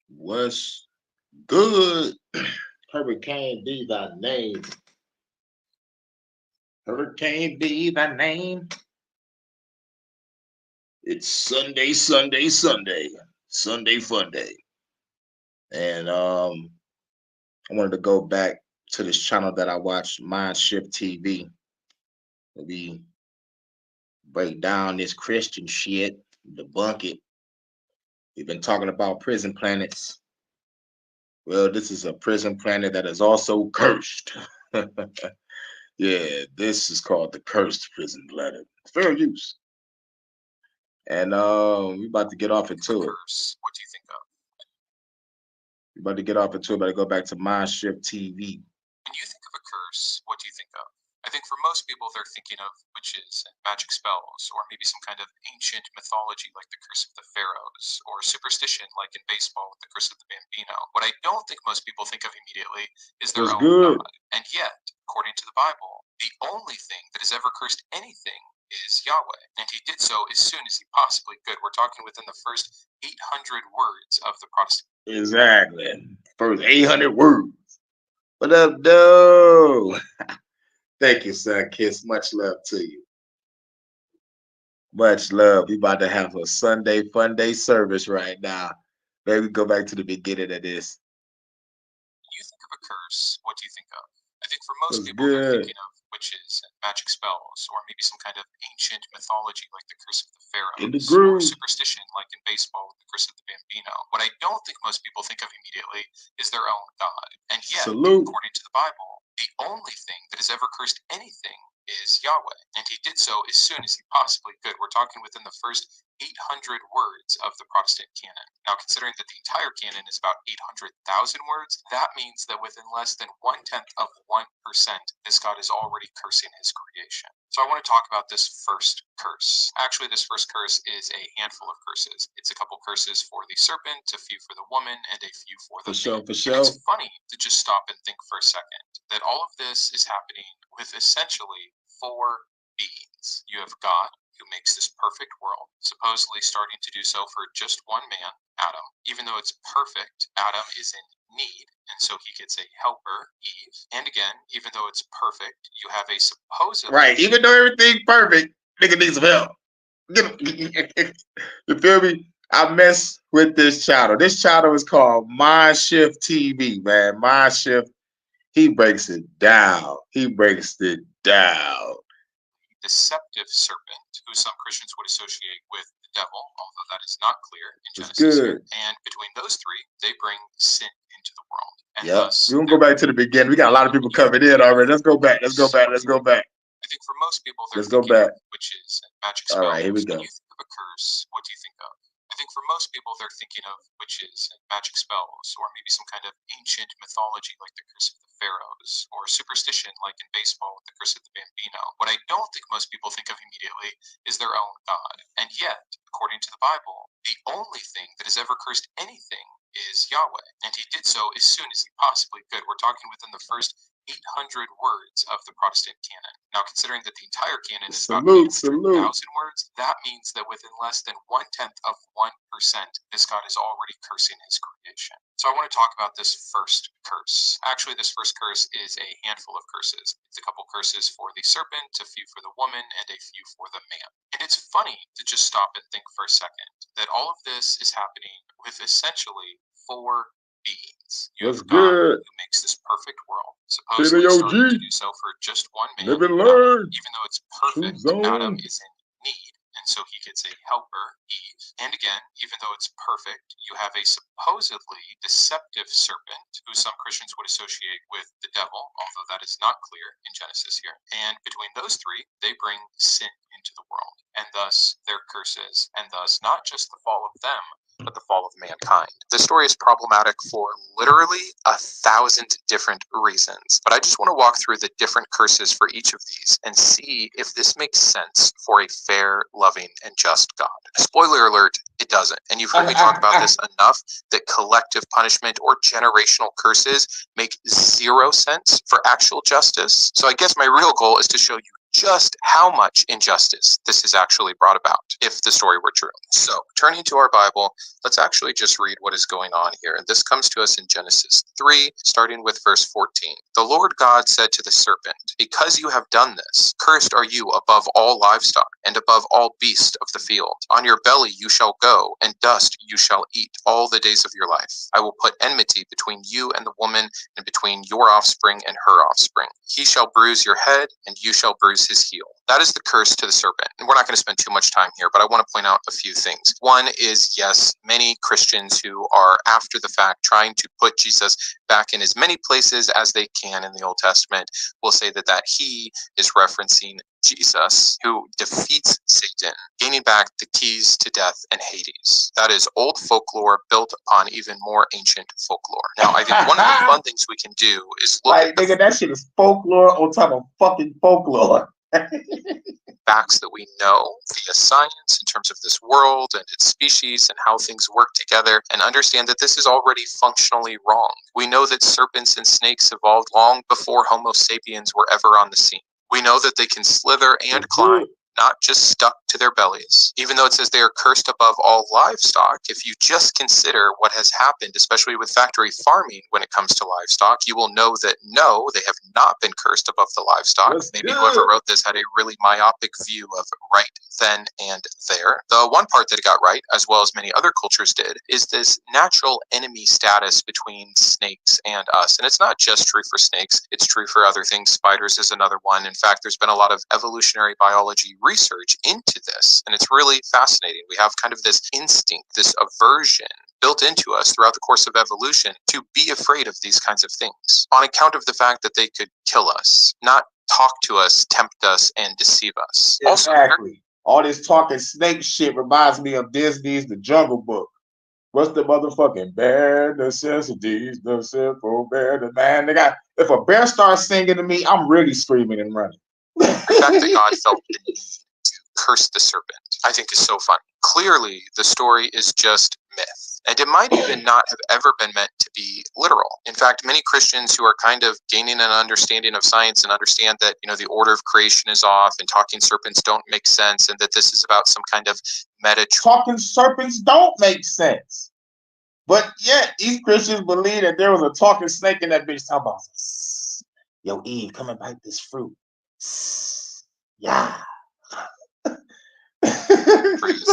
What's good? Hurricane be thy name. Hurricane be thy name. It's Sunday, Sunday, Sunday. Sunday fun day. And I wanted to go back to this channel that I watched, Mind Shift TV. We break down this Christian shit, debunk it. We've been talking about prison planets. Well, this is a prison planet that is also cursed. Yeah, this is called the cursed prison planet. Fair use. And we about to get off into it. What do you think of? We about to get off into it. About to go back to Mind Shift TV. When you think of a curse, what do you think of? I think for most people, they're thinking of witches and magic spells, or maybe some kind of ancient mythology like the Curse of the Pharaohs, or superstition like in baseball with the Curse of the Bambino. What I don't think most people think of immediately is their What's own good? God. And yet, according to the Bible, the only thing that has ever cursed anything is Yahweh. And he did so as soon as he possibly could. We're talking within the first 800 words of the Protestant. Exactly. First 800 words. What up, though? Thank you, son. Kiss. Much love to you. Much love. We about to have a Sunday fun day service right now. Maybe go back to the beginning of this. When you think of a curse, what do you think of? I think for most What's people, they're good? thinking of witches and magic spells, or maybe some kind of ancient mythology like the Curse of the In the Pharaohs, or groove. superstition like in baseball with the Curse of the Bambino. What I don't think most people think of immediately is their own God. And yet, Salute. according to the Bible, the only thing that has ever cursed anything is Yahweh. And he did so as soon as he possibly could. We're talking within the first 800 words of the Protestant canon. Now, considering that the entire canon is about 800,000 words, that means that within less than 1/10 of 1%, this God is already cursing his creation. So I want to talk about this first curse. Actually, this first curse is a handful of curses. It's a couple curses for the serpent, a few for the woman, and a few for the For sure, man. for And sure. it's funny to just stop and think for a second that all of this is happening with essentially four beings. You have God, who makes this perfect world, supposedly starting to do so for just one man, Adam. Even though it's perfect, Adam is in need, and so he gets a helper, Eve. And again, even though it's perfect, you have a supposedly Right. Even though everything's perfect, nigga needs some help. You feel me? I mess with this channel. This channel is called Mind Shift TV, man. Mind Shift. He breaks it down. He breaks it down. deceptive serpent, who some Christians would associate with the devil, although that is not clear in It's Genesis here. good. And between those three, they bring sin into the world. And Yep. thus, We gonna go back to the beginning. We got a lot of people coming in already. Let's go back. Let's go back. Let's go back. I think for most people, they're Let's go thinking back. of witches and magic All right, here we spells. go. When you think of a curse, what do you think of? I think for most people, they're thinking of witches and magic spells, or maybe some kind of ancient mythology like the Curse of the Pharaohs, or superstition like in baseball with the Curse of the Bambino. What I don't think most people think of immediately is their own God. And yet, according to the Bible, the only thing that has ever cursed anything is Yahweh. And he did so as soon as he possibly could. We're talking within the first 800 words of the Protestant canon. Now, considering that the entire canon is about Salute, 800,000 words, that means that within less than 1/10 of 1%, this God is already cursing his creation. So I want to talk about this first curse. Actually, this first curse is a handful of curses. It's a couple curses for the serpent, a few for the woman, and a few for the man. And it's funny to just stop and think for a second that all of this is happening with essentially four beings. You What's have God, good? who makes this perfect world, Peter supposedly starting to OG. do so for just one man, Live and Adam. learn. Even though it's True perfect, Adam zone. is in need, and so he gets a helper, Eve. And again, even though it's perfect, you have a supposedly deceptive serpent, who some Christians would associate with the devil, although that is not clear in Genesis here. And between those three, they bring sin into the world, and thus their curses, and thus not just the fall of them, but the fall of mankind. The story is problematic for literally 1,000 different reasons, but I just want to walk through the different curses for each of these and see if this makes sense for a fair, loving, and just God. Spoiler alert, it doesn't. And you've heard me talk about this enough that collective punishment or generational curses make zero sense for actual justice. So I guess my real goal is to show you just how much injustice this is actually brought about if the story were true. So, turning to our Bible, let's actually just read what is going on here. This comes to us in Genesis 3, starting with verse 14. The Lord God said to the serpent, "Because you have done this, cursed are you above all livestock and above all beasts of the field. On your belly you shall go, and dust you shall eat all the days of your life. I will put enmity between you and the woman, and between your offspring and her offspring. He shall bruise your head, and you shall bruise his heel." That is the curse to the serpent. And we're not going to spend too much time here, but I want to point out a few things. One is, yes, many Christians who are after the fact trying to put Jesus back in as many places as they can in the Old Testament will say that he is referencing Jesus, who defeats Satan, gaining back the keys to death and Hades. That is old folklore built upon even more ancient folklore. Now, I think one of the fun things we can do is look at nigga, that shit is folklore on top of fucking folklore. Facts that we know via science in terms of this world and its species and how things work together, and understand that this is already functionally wrong. We know that serpents and snakes evolved long before Homo sapiens were ever on the scene. We know that they can slither and climb, not just stuck to their bellies. Even though it says they are cursed above all livestock, if you just consider what has happened, especially with factory farming when it comes to livestock, you will know that no, they have not been cursed above the livestock. Maybe whoever wrote this had a really myopic view of right then and there. The one part that it got right, as well as many other cultures did, is this natural enemy status between snakes and us. And it's not just true for snakes, it's true for other things. Spiders is another one. In fact, there's been a lot of evolutionary biology research into this, and it's really fascinating. We have kind of this instinct, this aversion built into us throughout the course of evolution to be afraid of these kinds of things on account of the fact that they could kill us, not talk to us, tempt us, and deceive us. Exactly. All this talking snake shit reminds me of Disney's The Jungle Book. What's the motherfucking bare necessities, the simple bare the man? If a bear starts singing to me, I'm really screaming and running. The fact that God felt the need to curse the serpent, I think, is so funny. Clearly, the story is just myth, and it might even not have ever been meant to be literal. In fact, many Christians who are kind of gaining an understanding of science and understand that, the order of creation is off and talking serpents don't make sense, and that this is about some kind of meta. Talking serpents don't make sense. But yet, these Christians believe that there was a talking snake in that bitch talking about, "Yo, Eve, come and bite this fruit." Yeah.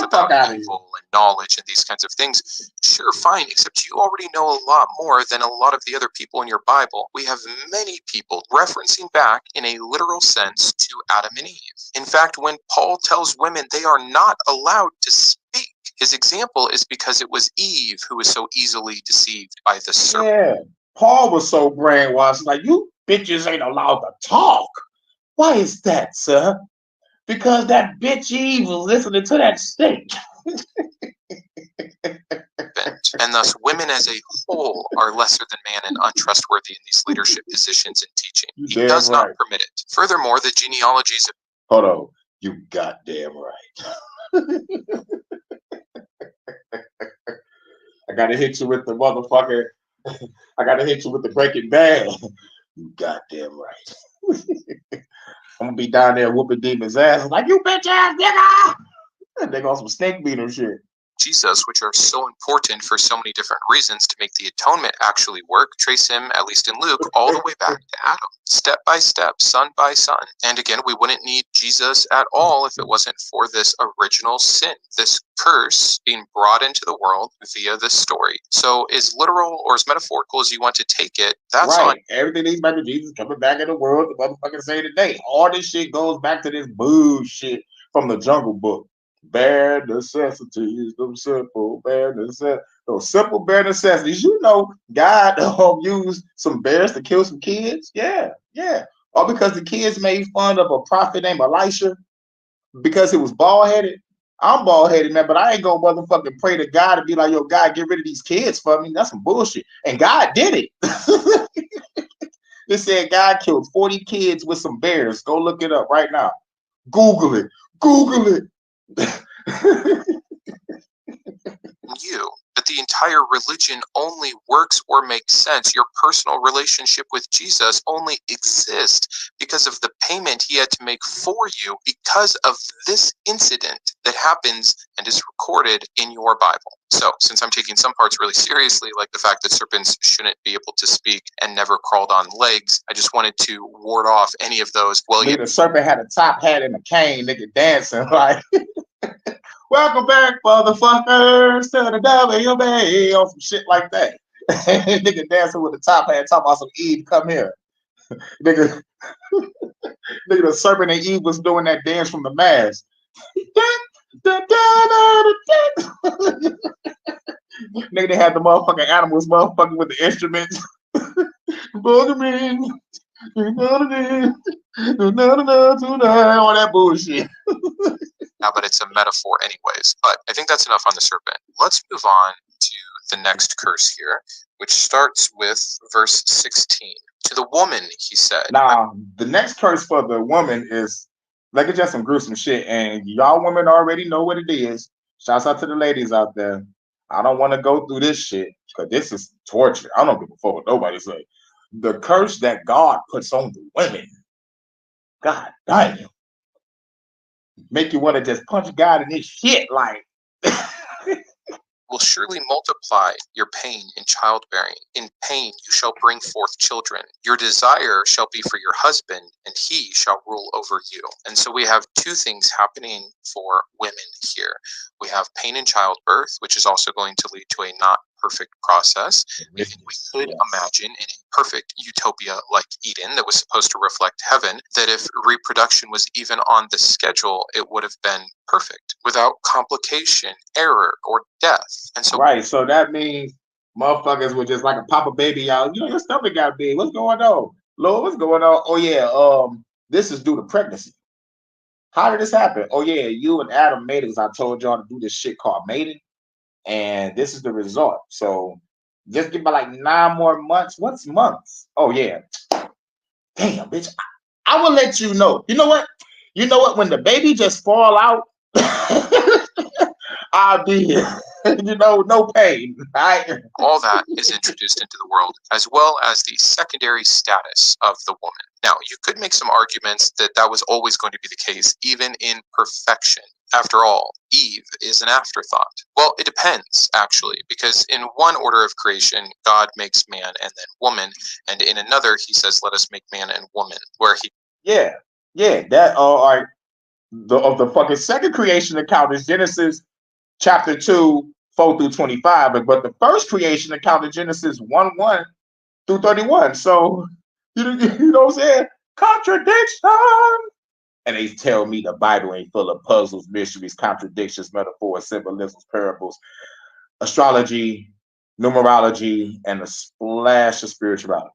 About evil and knowledge and these kinds of things. Sure, fine, except you already know a lot more than a lot of the other people in your Bible. We have many people referencing back in a literal sense to Adam and Eve. In fact, when Paul tells women they are not allowed to speak, his example is because it was Eve who was so easily deceived by the serpent. Yeah, Paul was so brainwashed, like, you bitches ain't allowed to talk. Why is that, sir? Because that bitch Eve was listening to that snake. And thus women as a whole are lesser than man and untrustworthy in these leadership positions and teaching. He does not permit it. Furthermore, the genealogies of... Hold on. You goddamn right. I gotta hit you with the motherfucker. I gotta hit you with the Breaking Bad. You goddamn right. I'm gonna be down there whooping demons' ass like, "You bitch ass nigga!" And they got some snake beater shit. Jesus, which are so important for so many different reasons to make the atonement actually work, trace him, at least in Luke, all the way back to Adam, step by step, son by son. And again, we wouldn't need Jesus at all if it wasn't for this original sin, this curse being brought into the world via this story. So as literal or as metaphorical as you want to take it, that's right. On. Everything leads back to Jesus coming back in the world, the motherfuckers say today. All this shit goes back to this bullshit from the Jungle Book. Bare necessities, those simple bare necessities. Those simple bare necessities. God used some bears to kill some kids. Yeah. All because the kids made fun of a prophet named Elisha because he was bald-headed. I'm bald-headed, man, but I ain't gonna motherfucking pray to God and be like, "Yo, God, get rid of these kids for me." That's some bullshit. And God did it. They said God killed 40 kids with some bears. Go look it up right now. Google it. You, but the entire religion only works or makes sense. Your personal relationship with Jesus only exists because of the payment he had to make for you because of this incident that happens and is recorded in your Bible. So, since I'm taking some parts really seriously, like the fact that serpents shouldn't be able to speak and never crawled on legs, I just wanted to ward off any of those. Well, the serpent had a top hat and a cane, nigga dancing like, welcome back, motherfuckers, to the WB, or some shit like that. Nigga dancing with the top hat, talking about some Eve, come here. Nigga, the serpent and Eve was doing that dance from the Mask. Nigga, they had the motherfucking animals motherfucking with the instruments. All that bullshit. But it's a metaphor anyways. But I think that's enough on the serpent. Let's move on to the next curse here, which starts with verse 16. To the woman, he said. Now, the next curse for the woman is, like, it's just some gruesome shit, and y'all women already know what it is. Shouts out to the ladies out there. I don't want to go through this shit, because this is torture. I don't give a fuck what nobody say. The curse that God puts on the women. God damn. Make you want to just punch God in his shit, like. Will surely multiply your pain in childbearing. In pain you shall bring forth children. Your desire shall be for your husband, and he shall rule over you. And so we have two things happening for women here. We have pain in childbirth, which is also going to lead to a not perfect process. We could imagine in a perfect utopia like Eden that was supposed to reflect heaven, that if reproduction was even on the schedule, it would have been perfect without complication, error, or death. And so, right, so that means motherfuckers would just like a pop a baby out. You know, your stomach got big. What's going on? Lord, what's going on? Oh yeah, this is due to pregnancy. How did this happen? Oh yeah, you and Adam made it because I told y'all to do this shit called mating. And this is the result. So just give me like 9 more months. What's months? Oh yeah. Damn, bitch. I will let you know. You know what? You know what? When the baby just fall out, I'll be here. No pain. Right? All that is introduced into the world, as well as the secondary status of the woman. Now, you could make some arguments that that was always going to be the case, even in perfection. After all, Eve is an afterthought. Well, it depends, actually, because in one order of creation, God makes man and then woman, and in another, he says, let us make man and woman, where he... Yeah, that, all right. Of the fucking second creation account is Genesis chapter 2, 4 through 25, but the first creation account is Genesis 1 through 31. So, you know what I'm saying? Contradiction! And they tell me the Bible ain't full of puzzles, mysteries, contradictions, metaphors, symbolisms, parables, astrology, numerology, and a splash of spirituality.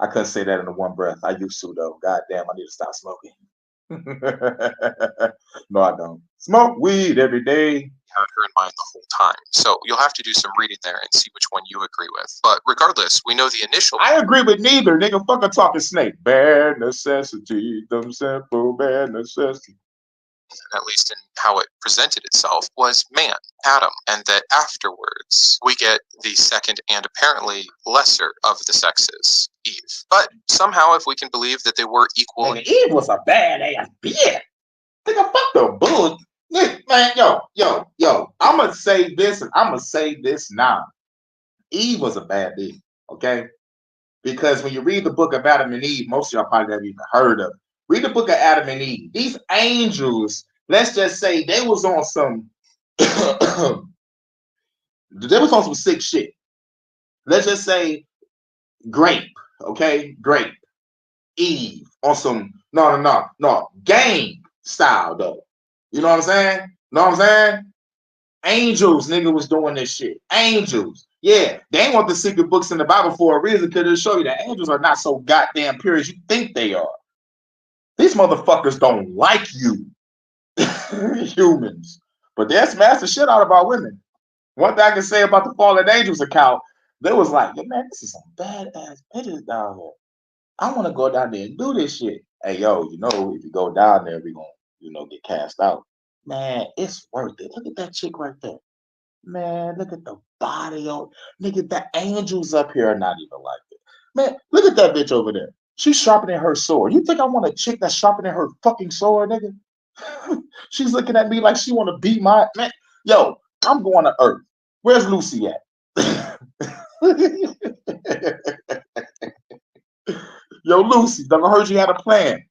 I couldn't say that in one breath. I used to, though. God damn, I need to stop smoking. No, I don't. Smoke weed every day. Had her in mind the whole time. So you'll have to do some reading there and see which one you agree with. But regardless, we know the initial... I agree with neither, nigga. Fuck a talking snake. Bare necessity, them simple bare necessity. At least in how it presented itself, was man, Adam, and that afterwards we get the second and apparently lesser of the sexes, Eve. But somehow, if we can believe that they were equal... Man, Eve was a badass bitch. Nigga, fuck the bull. Man, yo, I'm gonna say this, and I'm gonna say this now. Eve was a bad bitch, okay? Because when you read the book of Adam and Eve, most of y'all probably never even heard of it. Read the book of Adam and Eve. These angels, let's just say they was on some sick shit. Let's just say grape, okay? Grape. Eve on some no game style though. You know what I'm saying? Know what I'm saying? Angels, nigga, was doing this shit. Angels. Yeah, they ain't want the secret books in the Bible for a reason, because it'll show you that angels are not so goddamn pure as you think they are. These motherfuckers don't like you, humans. But they're smash the shit out of our women. One thing I can say about the Fallen Angels account, they was like, yeah, man, this is some badass bitches down here. I want to go down there and do this shit. Hey, yo, if you go down there, we're going to, get cast out. Man, it's worth it. Look at that chick right there. Man, look at the body on nigga. The angels up here are not even like it. Man, look at that bitch over there. She's sharpening her sword. You think I want a chick that's sharpening her fucking sword, nigga? She's looking at me like she want to beat my man. Yo, I'm going to Earth. Where's Lucy at? Yo, Lucy, I heard you had a plan.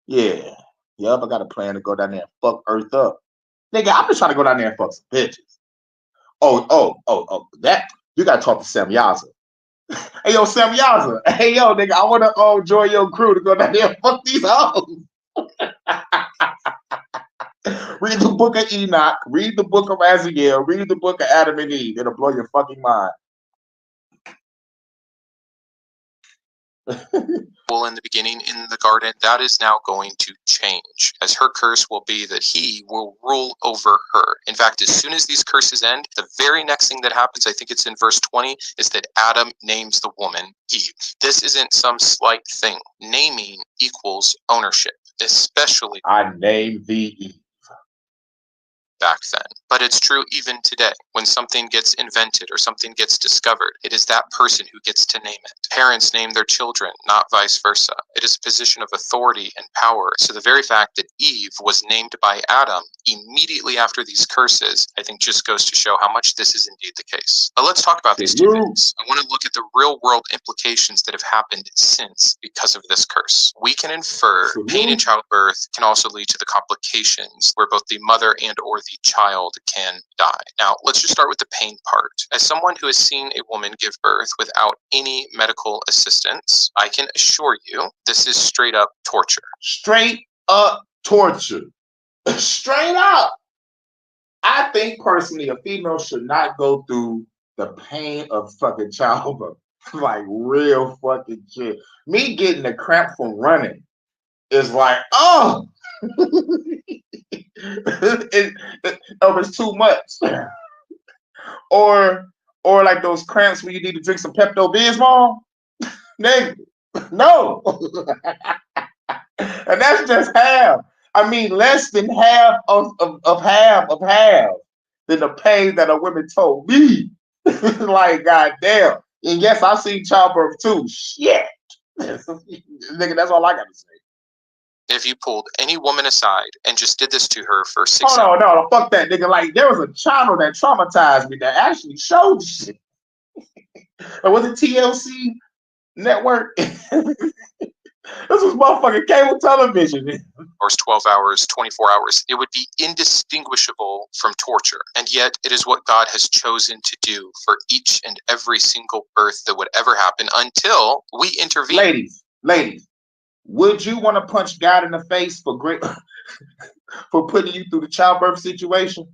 Yeah. Yup, I got a plan to go down there and fuck Earth up. Nigga, I'm just trying to go down there and fuck some bitches. That you gotta talk to Sam Yaza. Hey yo, Sam Yaza. Hey yo, nigga, I wanna join your crew to go down there and fuck these hoes. Read the book of Enoch, read the book of Azazel, read the book of Adam and Eve. It'll blow your fucking mind. Well, in the beginning in the garden, that is now going to change, as her curse will be that he will rule over her. In fact, as soon as these curses end, the very next thing that happens, I think it's in verse 20, is that Adam names the woman Eve. This isn't some slight thing. Naming equals ownership, especially I named thee Eve. Back then. But it's true even today. When something gets invented or something gets discovered, it is that person who gets to name it. Parents name their children, not vice versa. It is a position of authority and power. So the very fact that Eve was named by Adam immediately after these curses, I think just goes to show how much this is indeed the case. But let's talk about these two things. I want to look at the real world implications that have happened since because of this curse. We can infer pain in childbirth can also lead to the complications where both the mother and or the child can die. Now, let's just start with the pain part. As someone who has seen a woman give birth without any medical assistance, I can assure you this is straight up torture. Straight up torture. Straight up. I think personally a female should not go through the pain of fucking childbirth. Like real fucking shit. Me getting a cramp from running is like, oh, it's too much. or like those cramps when you need to drink some Pepto-Bismol. Nigga, no. And that's just half. I mean, less than half of half than the pain that a woman told me. Like, goddamn. And yes, I've seen childbirth too. Shit. Nigga, that's all I got to say. If you pulled any woman aside and just did this to her for 6 hours. Oh, no, fuck that, nigga. Like, there was a channel that traumatized me that actually showed shit. Like, was it TLC Network? This was motherfucking cable television. Or 12 hours, 24 hours. It would be indistinguishable from torture. And yet it is what God has chosen to do for each and every single birth that would ever happen until we intervene. Ladies, would you want to punch God in the face for for putting you through the childbirth situation?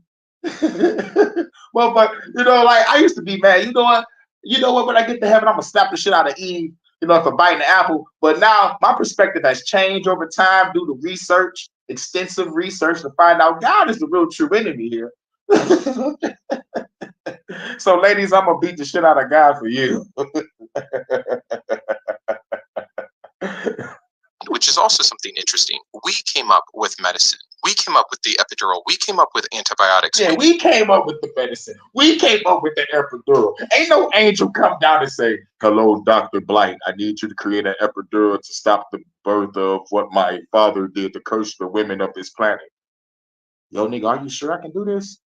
Well, but like I used to be mad. You know what? When I get to heaven, I'm gonna slap the shit out of Eve, for biting the apple. But now my perspective has changed over time due to research, extensive research, to find out God is the real true enemy here. So, ladies, I'm gonna beat the shit out of God for you. Which is also something interesting. We came up with medicine. We came up with the epidural. We came up with antibiotics. Yeah, we came up with the medicine. We came up with the epidural. Ain't no angel come down and say, "Hello, Dr. Blight. I need you to create an epidural to stop the birth of what my father did to curse the women of this planet." Yo, nigga, are you sure I can do this?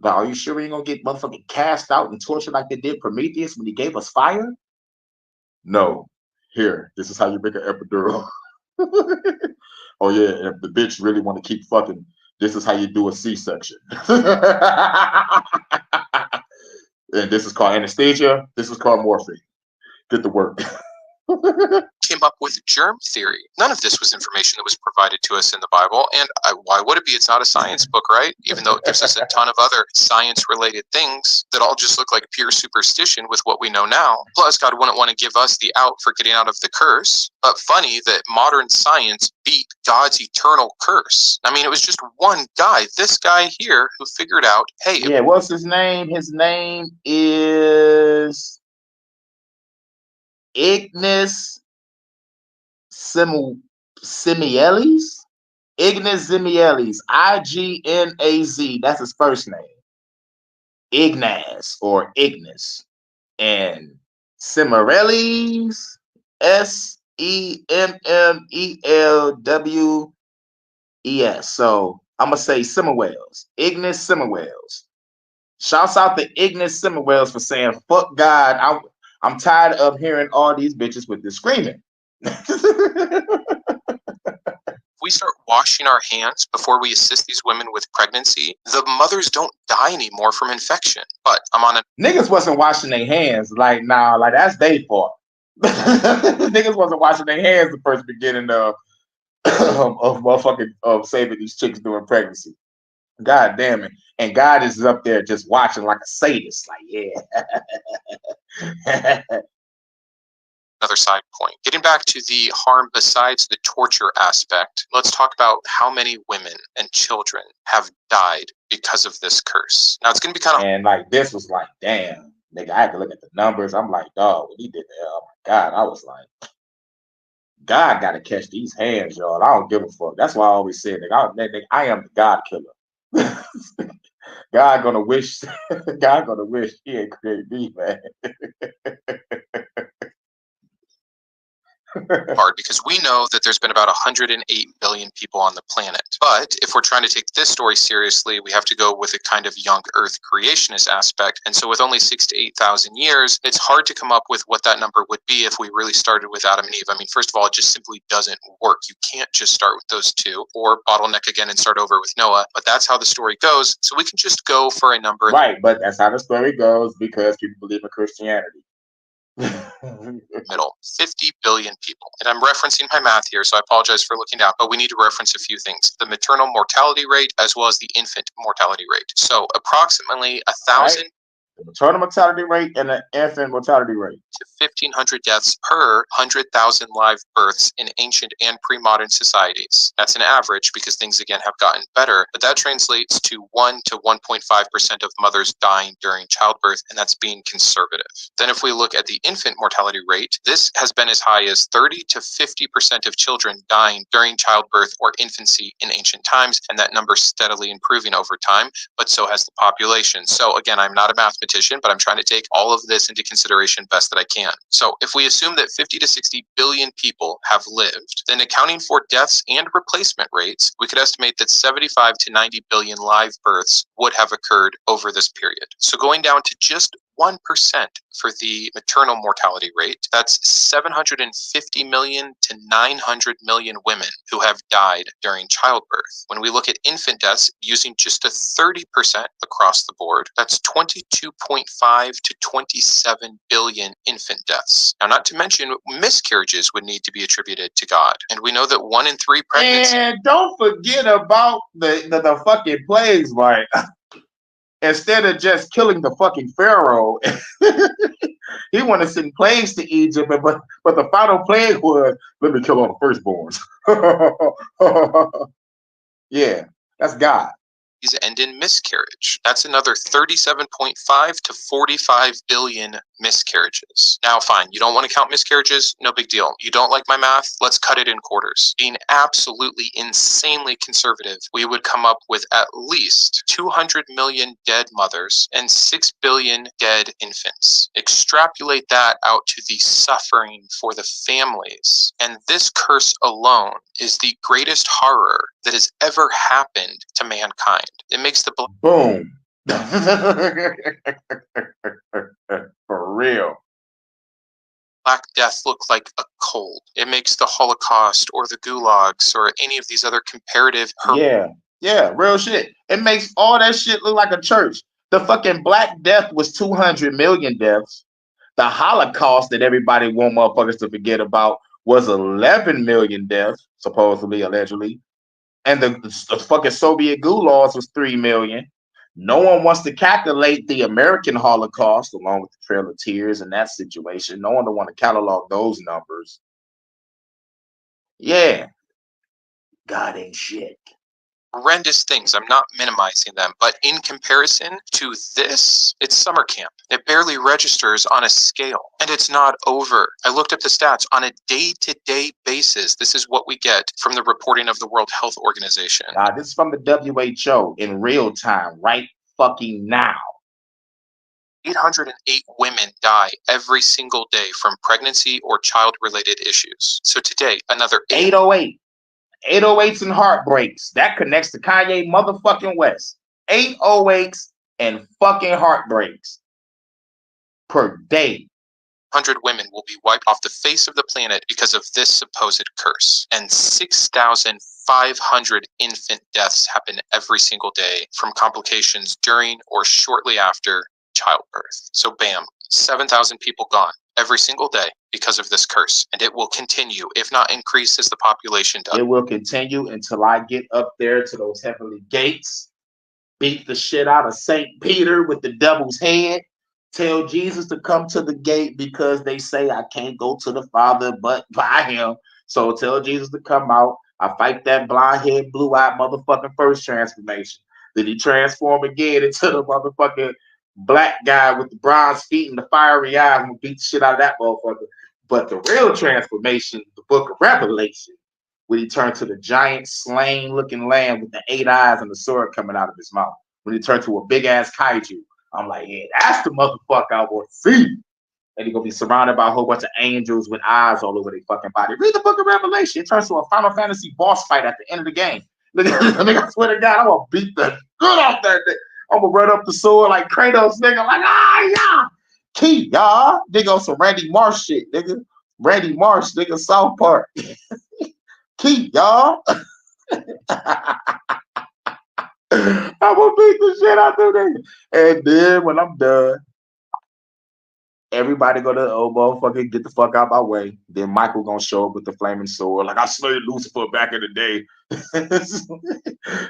But are you sure we ain't gonna get motherfucking cast out and tortured like they did Prometheus when he gave us fire? No. Here, this is how you make an epidural. Oh yeah, if the bitch really want to keep fucking, this is how you do a C-section. And this is called anesthesia. This is called morphine. Get to work. Came up with germ theory. None of this was information that was provided to us in the Bible. And why would it be? It's not a science book, right? Even though it gives us a ton of other science-related things that all just look like pure superstition with what we know now. Plus, God wouldn't want to give us the out for getting out of the curse. But funny that modern science beat God's eternal curse. I mean, it was just one guy, this guy here, who figured out, hey. Yeah, what's his name? His name is Ignace Zimealis. Ignace Zimealis. Ignaz. That's his first name. Ignaz or Ignis, and Semmelweis, Semmelwes. So I'm gonna say Semmelweis, Ignis Semmelweis. Shouts out to Ignis Semmelweis for saying "fuck God." I'm tired of hearing all these bitches with this screaming. We start washing our hands before we assist these women with pregnancy, the mothers don't die anymore from infection. But I'm on a niggas wasn't washing their hands like that's their fault. Niggas wasn't washing their hands the first beginning of motherfucking saving these chicks during pregnancy. God damn it. And God is up there just watching like a sadist, like, yeah. another side point. Getting back to the harm besides the torture aspect, let's talk about how many women and children have died because of this curse. Now it's going to be kind of, and like this was like, damn, nigga, I had to look at the numbers. I'm like, dog, when he did that, oh my God, I was like, God got to catch these hands, y'all. I don't give a fuck. That's why I always say, nigga, I am the God killer. God gonna wish he ain't created me, man. hard because we know that there's been about 108 billion people on the planet. But if we're trying to take this story seriously, we have to go with a kind of young Earth creationist aspect. And so with only 6,000 to 8,000 years, it's hard to come up with what that number would be if we really started with Adam and Eve. I mean, first of all, it just simply doesn't work. You can't just start with those two or bottleneck again and start over with Noah. But that's how the story goes. So we can just go for a number. Right, but that's how the story goes because people believe in Christianity. Middle 50 billion people, and I'm referencing my math here, so I apologize for looking down, but we need to reference a few things: the maternal mortality rate as well as the infant mortality rate. So approximately 1,000 the maternal mortality rate and the infant mortality rate to 1,500 deaths per 100,000 live births in ancient and pre-modern societies. That's an average because things again have gotten better, but that translates to 1 to 1.5% of mothers dying during childbirth, and that's being conservative. Then if we look at the infant mortality rate, this has been as high as 30 to 50% of children dying during childbirth or infancy in ancient times, and that number steadily improving over time, but so has the population. So again, I'm not a mathematician, but I'm trying to take all of this into consideration best that I can. So if we assume that 50 to 60 billion people have lived, then accounting for deaths and replacement rates, we could estimate that 75 to 90 billion live births would have occurred over this period. So going down to just 1% for the maternal mortality rate, that's 750 million to 900 million women who have died during childbirth. When we look at infant deaths using just a 30% across the board, that's 22.5 to 27 billion infant deaths. Now, not to mention miscarriages would need to be attributed to God. And we know that 1 in 3 pregnancies. And don't forget about the fucking plagues, right? Instead of just killing the fucking Pharaoh, he wanted to send plagues to Egypt, but the final plague was, let me kill all the firstborns. Yeah, that's God. End in miscarriage. That's another 37.5 to 45 billion miscarriages. Now, fine, you don't want to count miscarriages, no big deal. You don't like my math, let's cut it in quarters. Being absolutely insanely conservative, we would come up with at least 200 million dead mothers and 6 billion dead infants. Extrapolate that out to the suffering for the families, and this curse alone is the greatest horror that has ever happened to mankind. It makes the boom. For real. Black Death look like a cold. It makes the Holocaust or the gulags or any of these other comparative. Yeah, real shit. It makes all that shit look like a church. The fucking Black Death was 200 million deaths. The Holocaust that everybody want motherfuckers to forget about was 11 million deaths, supposedly, allegedly. And the fucking Soviet gulags was 3 million. No one wants to calculate the American Holocaust along with the Trail of Tears and that situation. No one don't want to catalog those numbers. Yeah. God ain't shit. Horrendous things. I'm not minimizing them, but in comparison to this, it's summer camp. It barely registers on a scale, and it's not over. I looked up the stats on a day-to-day basis. This is what we get from the reporting of the World Health Organization. This is from the WHO in real time, right fucking now. 808 women die every single day from pregnancy or child-related issues. So today, another 808. 808s and heartbreaks. That connects to Kanye motherfucking West. 808s and fucking heartbreaks per day. 100 women will be wiped off the face of the planet because of this supposed curse. And 6,500 infant deaths happen every single day from complications during or shortly after childbirth. So bam, 7,000 people gone every single day because of this curse. And it will continue, if not increase, as the population does. It will continue until I get up there to those heavenly gates, beat the shit out of St. Peter with the devil's head, tell Jesus to come to the gate because they say I can't go to the Father but by him. So tell Jesus to come out. I fight that blonde-head, blue-eyed motherfucking first transformation. Then he transform again into the motherfucking black guy with the bronze feet and the fiery eyes and beat the shit out of that motherfucker. But the real transformation, the book of Revelation, when he turned to the giant slain-looking lamb with the 8 eyes and the sword coming out of his mouth. When he turned to a big-ass kaiju, I'm like, yeah, that's the motherfucker I want to see. And he's going to be surrounded by a whole bunch of angels with eyes all over their fucking body. Read the book of Revelation. It turns to a Final Fantasy boss fight at the end of the game. Nigga, I swear to God, I'm going to beat the good off that thing. I'm going to run up the sword like Kratos, nigga, like, yeah. Key, y'all. Nigga on some Randy Marsh shit, nigga. Randy Marsh, nigga, South Park. Key, y'all. I'm gonna beat the shit out of them. And then when I'm done, everybody go to the motherfucker, get the fuck out my way. Then Michael gonna show up with the flaming sword, like I slayed Lucifer back in the day.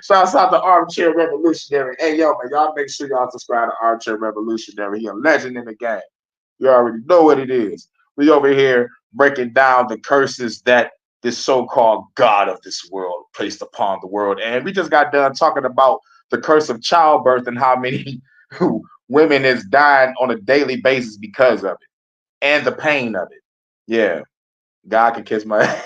Shouts out to Armchair Revolutionary. Hey yo, man, y'all make sure y'all subscribe to Armchair Revolutionary. He a legend in the game. You already know what it is. We over here breaking down the curses that this so-called God of this world placed upon the world. And we just got done talking about the curse of childbirth and how many women is dying on a daily basis because of it and the pain of it. Yeah, God can kiss my ass.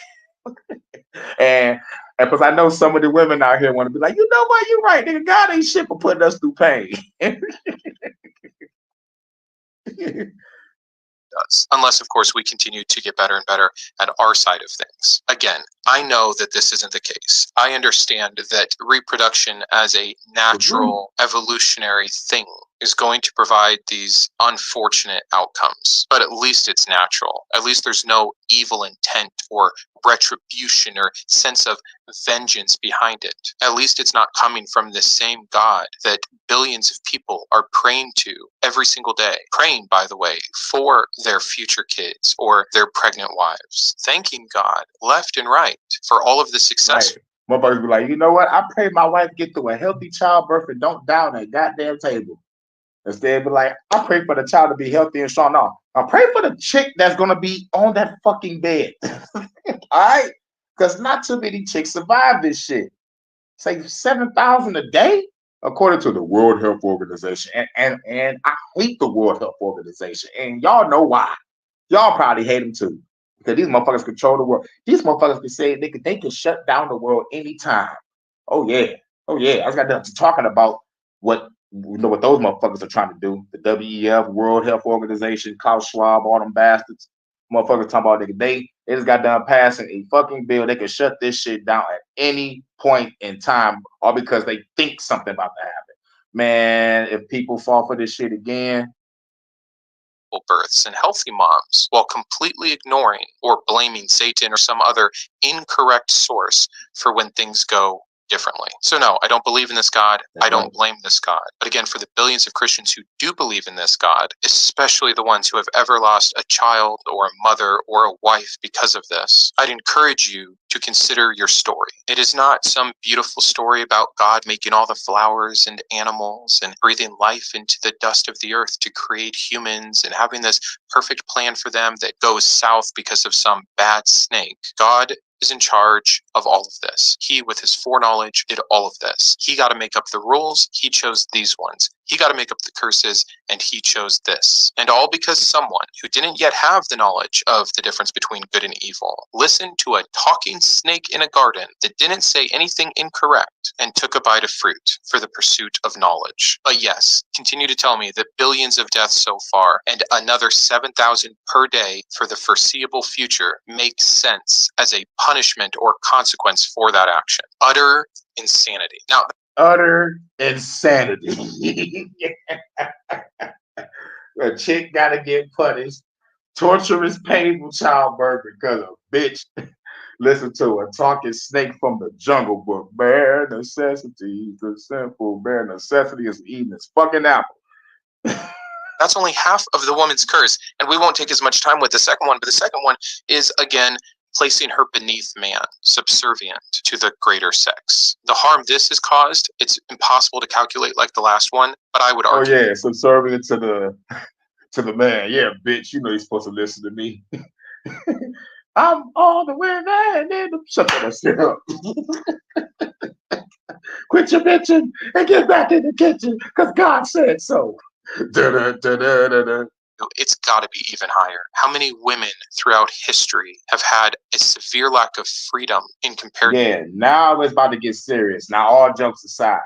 and because I know some of the women out here want to be like, you know what, you're right, nigga, God ain't shit for putting us through pain. Does. Unless, of course, we continue to get better and better at our side of things. Again, I know that this isn't the case. I understand that reproduction as a natural evolutionary thing is going to provide these unfortunate outcomes, but at least it's natural. At least there's no evil intent or retribution or sense of vengeance behind it. At least it's not coming from the same God that billions of people are praying to every single day. Praying, by the way, for their future kids or their pregnant wives. Thanking God left and right for all of the success. Right. Motherfuckers be like, you know what? I pray my wife get through a healthy childbirth and don't die on that goddamn table. Instead, be like, I pray for the child to be healthy and strong. No, I pray for the chick that's gonna be on that fucking bed. All right, because not too many chicks survive this shit. Say 7,000 a day, according to the World Health Organization. And I hate the World Health Organization, and y'all know why. Y'all probably hate them too, because these motherfuckers control the world. These motherfuckers can say they can shut down the world anytime. Oh yeah, I was got done talking about what what those motherfuckers are trying to do. The WEF, World Health Organization, Klaus Schwab, all them bastards. Motherfuckers talking about they just got done passing a fucking bill. They can shut this shit down at any point in time, all because they think something about to happen. Man, if people fall for this shit again. Births and healthy moms while completely ignoring or blaming Satan or some other incorrect source for when things go differently. So no, I don't believe in this God. I don't blame this God. But again, for the billions of Christians who do believe in this God, especially the ones who have ever lost a child or a mother or a wife because of this, I'd encourage you to consider your story. It is not some beautiful story about God making all the flowers and animals and breathing life into the dust of the earth to create humans and having this perfect plan for them that goes south because of some bad snake. God is in charge of all of this. He, with his foreknowledge, did all of this. He got to make up the rules. He chose these ones. He got to make up the curses, and he chose this. And all because someone who didn't yet have the knowledge of the difference between good and evil listened to a talking snake in a garden that didn't say anything incorrect and took a bite of fruit for the pursuit of knowledge. But yes, continue to tell me that billions of deaths so far and another 7,000 per day for the foreseeable future makes sense as a punishment or consequence for that action. Utter insanity. Now, utter insanity. A chick gotta get punished. Torturous, painful childbirth because a bitch listen to a talking snake from the Jungle Book. Bare necessity, the simple bare necessity is eating this fucking apple. That's only half of the woman's curse, and we won't take as much time with the second one, but the second one is, again, placing her beneath man, subservient to the greater sex. The harm this has caused, it's impossible to calculate like the last one, but I would argue. Oh yeah, subservient to the man. Yeah, bitch, you know you're supposed to listen to me. I'm all the way there. Shut that shit up. Quit your bitching and get back in the kitchen, because God said so. It's got to be even higher. How many women throughout history have had a severe lack of freedom in comparison? Yeah, now it's about to get serious. Now, all jokes aside.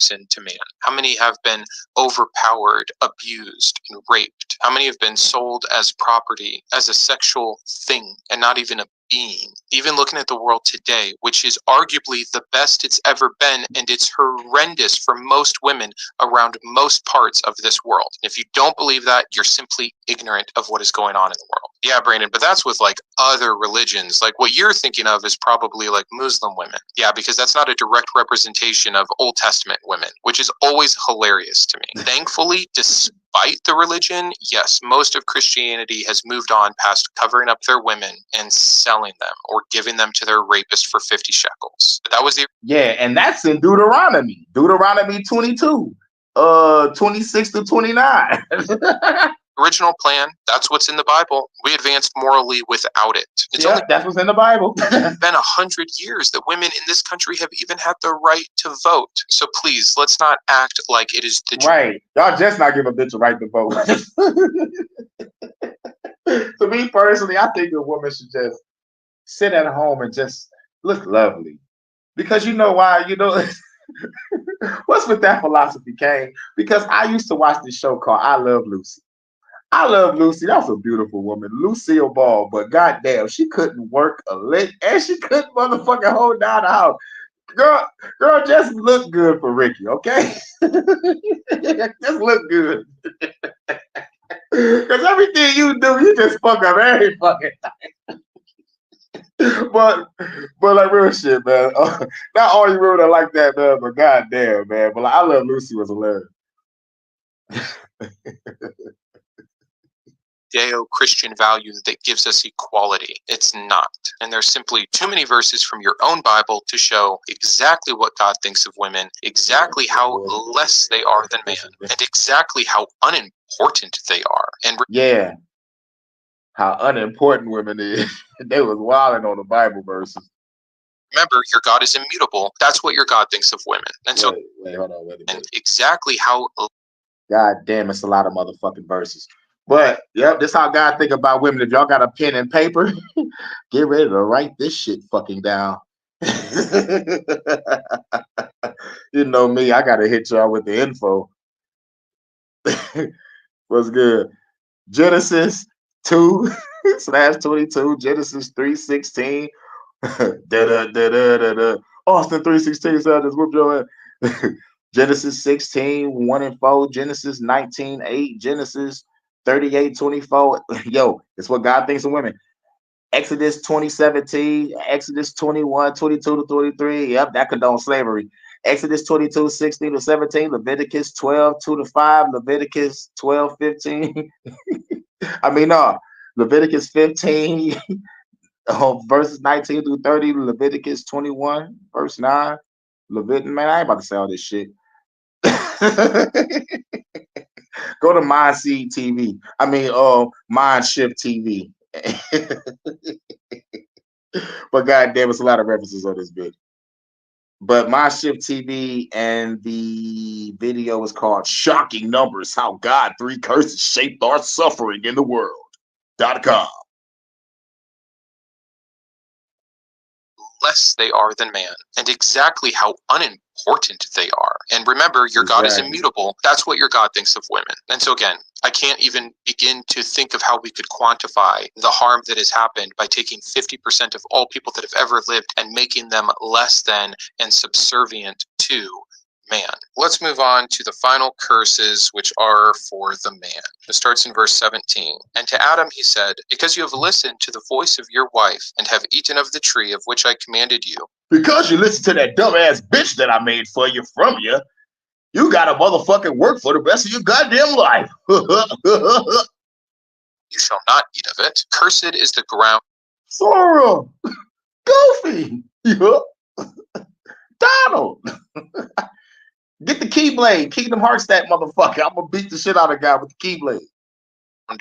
To man? How many have been overpowered, abused, and raped? How many have been sold as property, as a sexual thing, and not even a being? Even looking at the world today, which is arguably the best it's ever been, and it's horrendous for most women around most parts of this world. If you don't believe that, you're simply ignorant of what is going on in the world. Yeah, Brandon, but that's with like other religions. Like what you're thinking of is probably like Muslim women. Yeah, because that's not a direct representation of Old Testament women, which is always hilarious to me. Thankfully, despite the religion, yes, most of Christianity has moved on past covering up their women and selling them or giving them to their rapist for 50 shekels. But that was the and that's in Deuteronomy 22, 26 to 29. original plan. That's what's in the Bible. We advanced morally without it. That's what's in the Bible. It's been 100 years that women in this country have even had the right to vote. So please, let's not act like it is the right. Y'all just not give a bitch a right to vote. To me personally, I think a woman should just sit at home and just look lovely. Because you know why? You know what's with that philosophy, Kane? Because I used to watch this show called I Love Lucy. I love Lucy. That's a beautiful woman, Lucille Ball. But goddamn, she couldn't work a lick, and she couldn't motherfucking hold down the house. Girl, just look good for Ricky, okay? Just look good. Because everything you do, you just fuck up every fucking time. but like real shit, man. Not all you women are like that, man. But goddamn, man. But like, I Love Lucy was hilarious. Judeo-Christian value that gives us equality. It's not. And there's simply too many verses from your own Bible to show exactly what God thinks of women, exactly how less they are than man, and exactly how unimportant they are. And how unimportant women is. They was wilding on the Bible verses. Remember, your God is immutable. That's what your God thinks of women. And so, wait a minute. And exactly how. God damn, it's a lot of motherfucking verses. But yep, this how God think about women. If y'all got a pen and paper, get ready to write this shit fucking down. You know me, I gotta hit y'all with the info. What's good? Genesis 2/22, Genesis 3:16. Austin 3:16 said this, whoop your ass. Genesis 16:1-4, Genesis 19:8, Genesis 38:24. Yo, it's what God thinks of women. Exodus 20:17, Exodus 21:22-23. Yep, that condones slavery. Exodus 22:16-17, Leviticus 12:2-5, Leviticus 12:15. Leviticus 15, verses 19-30, Leviticus 21, verse 9. Man, I ain't about to say all this shit. Go to Mindseed TV. Mindshift TV. But goddamn, it's a lot of references on this bitch. But My Shift TV, and the video is called "Shocking Numbers: How God 3 Curses Shaped Our Suffering in the World.com. Less they are than man, and exactly how unimportant they are. And remember, your God is immutable. That's what your God thinks of women. And so again, I can't even begin to think of how we could quantify the harm that has happened by taking 50% of all people that have ever lived and making them less than and subservient to man. Let's move on to the final curses, which are for the man. It starts in verse 17. And to Adam he said, because you have listened to the voice of your wife and have eaten of the tree of which I commanded you. Because you listened to that dumbass bitch that I made for you from you, you got to motherfucking work for the rest of your goddamn life. You shall not eat of it. Cursed is the ground. Sora, Goofy, Donald. Get the Keyblade, Kingdom Hearts that motherfucker. I'm gonna beat the shit out of the guy with the Keyblade.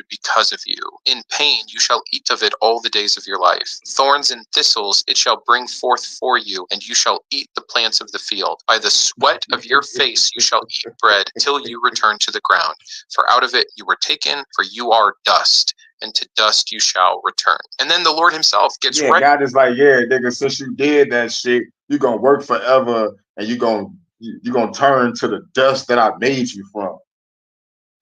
Because of you. In pain you shall eat of it all the days of your life. Thorns and thistles it shall bring forth for you, and you shall eat the plants of the field. By the sweat of your face you shall eat bread till you return to the ground. For out of it you were taken, for you are dust, and to dust you shall return. And then the Lord himself gets right. God is like, yeah, nigga, since you did that shit, you're gonna work forever, and you're gonna turn to the dust that I made you from.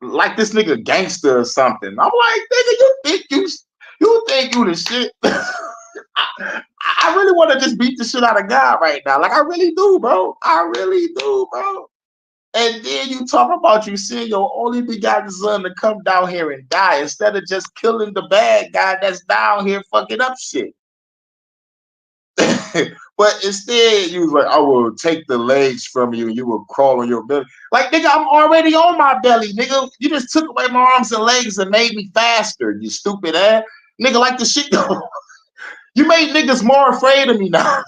Like this nigga gangster or something. I'm like, nigga, you think you the shit? I really want to just beat the shit out of God right now. Like I really do, bro. I really do, bro. And then you talk about you seeing your only begotten son to come down here and die instead of just killing the bad guy that's down here fucking up shit. But instead, you was like, I will take the legs from you and you will crawl on your belly. Like, nigga, I'm already on my belly, nigga. You just took away my arms and legs and made me faster, you stupid ass. Nigga, like the shit. You made niggas more afraid of me now.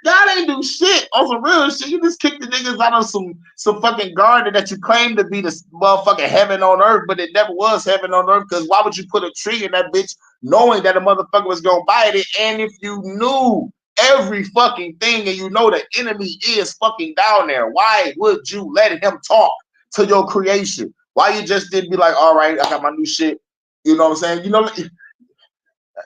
God ain't do shit on some real shit. You just kicked the niggas out of some fucking garden that you claim to be the motherfucking heaven on earth, but it never was heaven on earth. Because why would you put a tree in that bitch knowing that a motherfucker was gonna bite it? And if you knew every fucking thing and you know the enemy is fucking down there, why would you let him talk to your creation? Why you just didn't be like, all right, I got my new shit. You know what I'm saying? You know,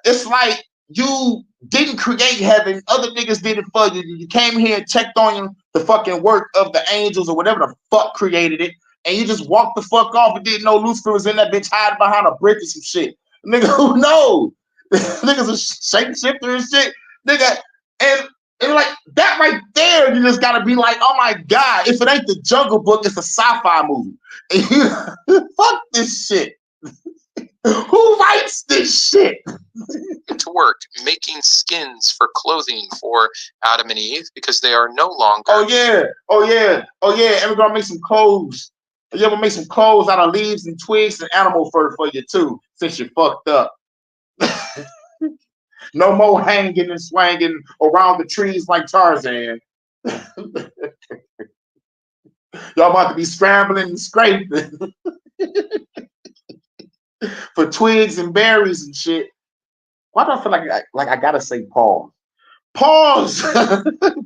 it's like you didn't create heaven. Other niggas did it for you. You came here and checked on the fucking work of the angels or whatever the fuck created it, and you just walked the fuck off and didn't know Lucifer was in that bitch hiding behind a brick or some shit. Nigga, who knows? Niggas a shapeshifter and shit. Nigga, and like that right there, you just gotta be like, oh my God, if it ain't the Jungle Book, it's a sci-fi movie. And you, fuck this shit. Who writes this shit? To work making skins for clothing for Adam and Eve because they are no longer. Oh yeah. And we're gonna make some clothes. Yeah, we'll make some clothes out of leaves and twigs and animal fur for you too, since you're fucked up. No more hanging and swanging around the trees like Tarzan. Y'all about to be scrambling and scraping for twigs and berries and shit. Why do I feel like I gotta say pause? Pause!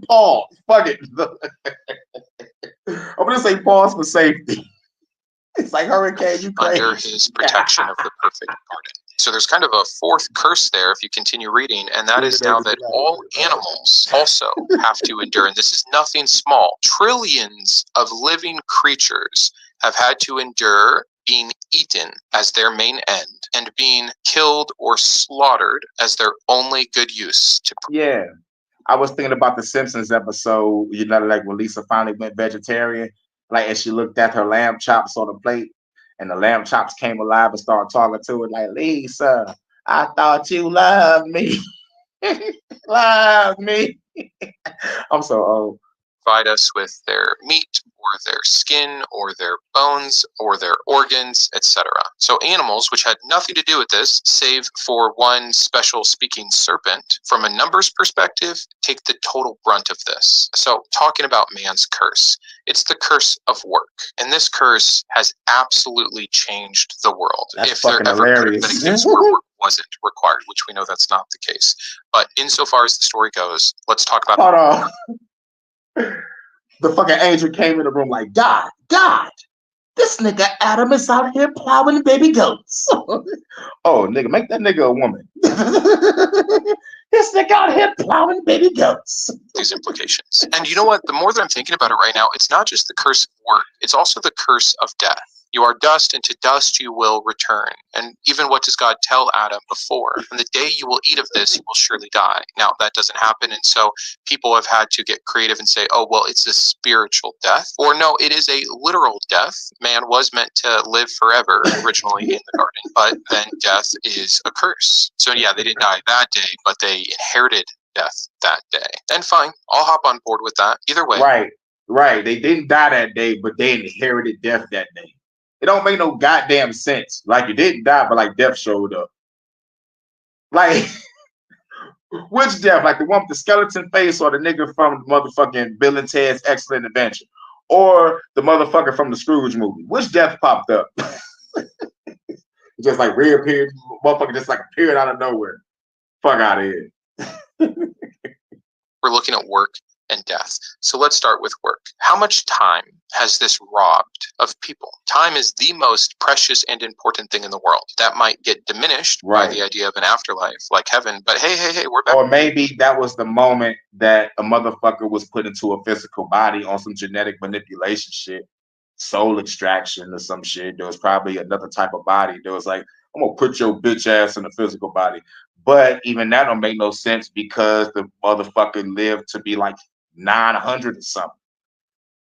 Pause. Fuck it. I'm gonna say pause for safety. It's like Hurricane Ukraine. Under his protection of the perfect garden. So there's kind of a fourth curse there if you continue reading, and that is now that all animals also have to endure, and this is nothing small. Trillions of living creatures have had to endure being eaten as their main end and being killed or slaughtered as their only good use. Yeah. I was thinking about the Simpsons episode, you know, like when Lisa finally went vegetarian, like, and she looked at her lamb chops on the plate, and the lamb chops came alive and started talking to her like, Lisa, I thought you loved me. Love me. I'm so old. Provide us with their meat or their skin or their bones or their organs, etc. So animals, which had nothing to do with this, save for one special speaking serpent, from a numbers perspective, take the total brunt of this. So talking about man's curse, it's the curse of work. And this curse has absolutely changed the world. That's if fucking hilarious. Could have been a case where work wasn't required, which we know that's not the case. But insofar as the story goes, let's talk about. Hold on. The fucking angel came in the room like, God, this nigga Adam is out here plowing baby goats. Oh, nigga, make that nigga a woman. This nigga out here plowing baby goats. These implications. And you know what? The more that I'm thinking about it right now, it's not just the curse of work, it's also the curse of death. You are dust, and to dust you will return. And even what does God tell Adam before? On the day you will eat of this, you will surely die. Now, that doesn't happen. And so people have had to get creative and say, oh, well, it's a spiritual death. Or no, it is a literal death. Man was meant to live forever originally in the garden, but then death is a curse. So yeah, they didn't die that day, but they inherited death that day. And fine, I'll hop on board with that. Either way. Right. They didn't die that day, but they inherited death that day. It don't make no goddamn sense. Like, you didn't die, but like death showed up. Like, which death? Like the one with the skeleton face, or the nigga from motherfucking Bill and Ted's Excellent Adventure, or the motherfucker from the Scrooge movie? Which death popped up? Just like reappeared, motherfucker just like appeared out of nowhere. Fuck out of here. We're looking at work and death. So let's start with work. How much time has this robbed of people? Time is the most precious and important thing in the world. That might get diminished by the idea of an afterlife like heaven, but hey, we're back. Or maybe that was the moment that a motherfucker was put into a physical body on some genetic manipulation shit, soul extraction or some shit. There was probably another type of body. There was like, I'm gonna put your bitch ass in a physical body. But even that don't make no sense, because the motherfucker lived to be like 900 or something.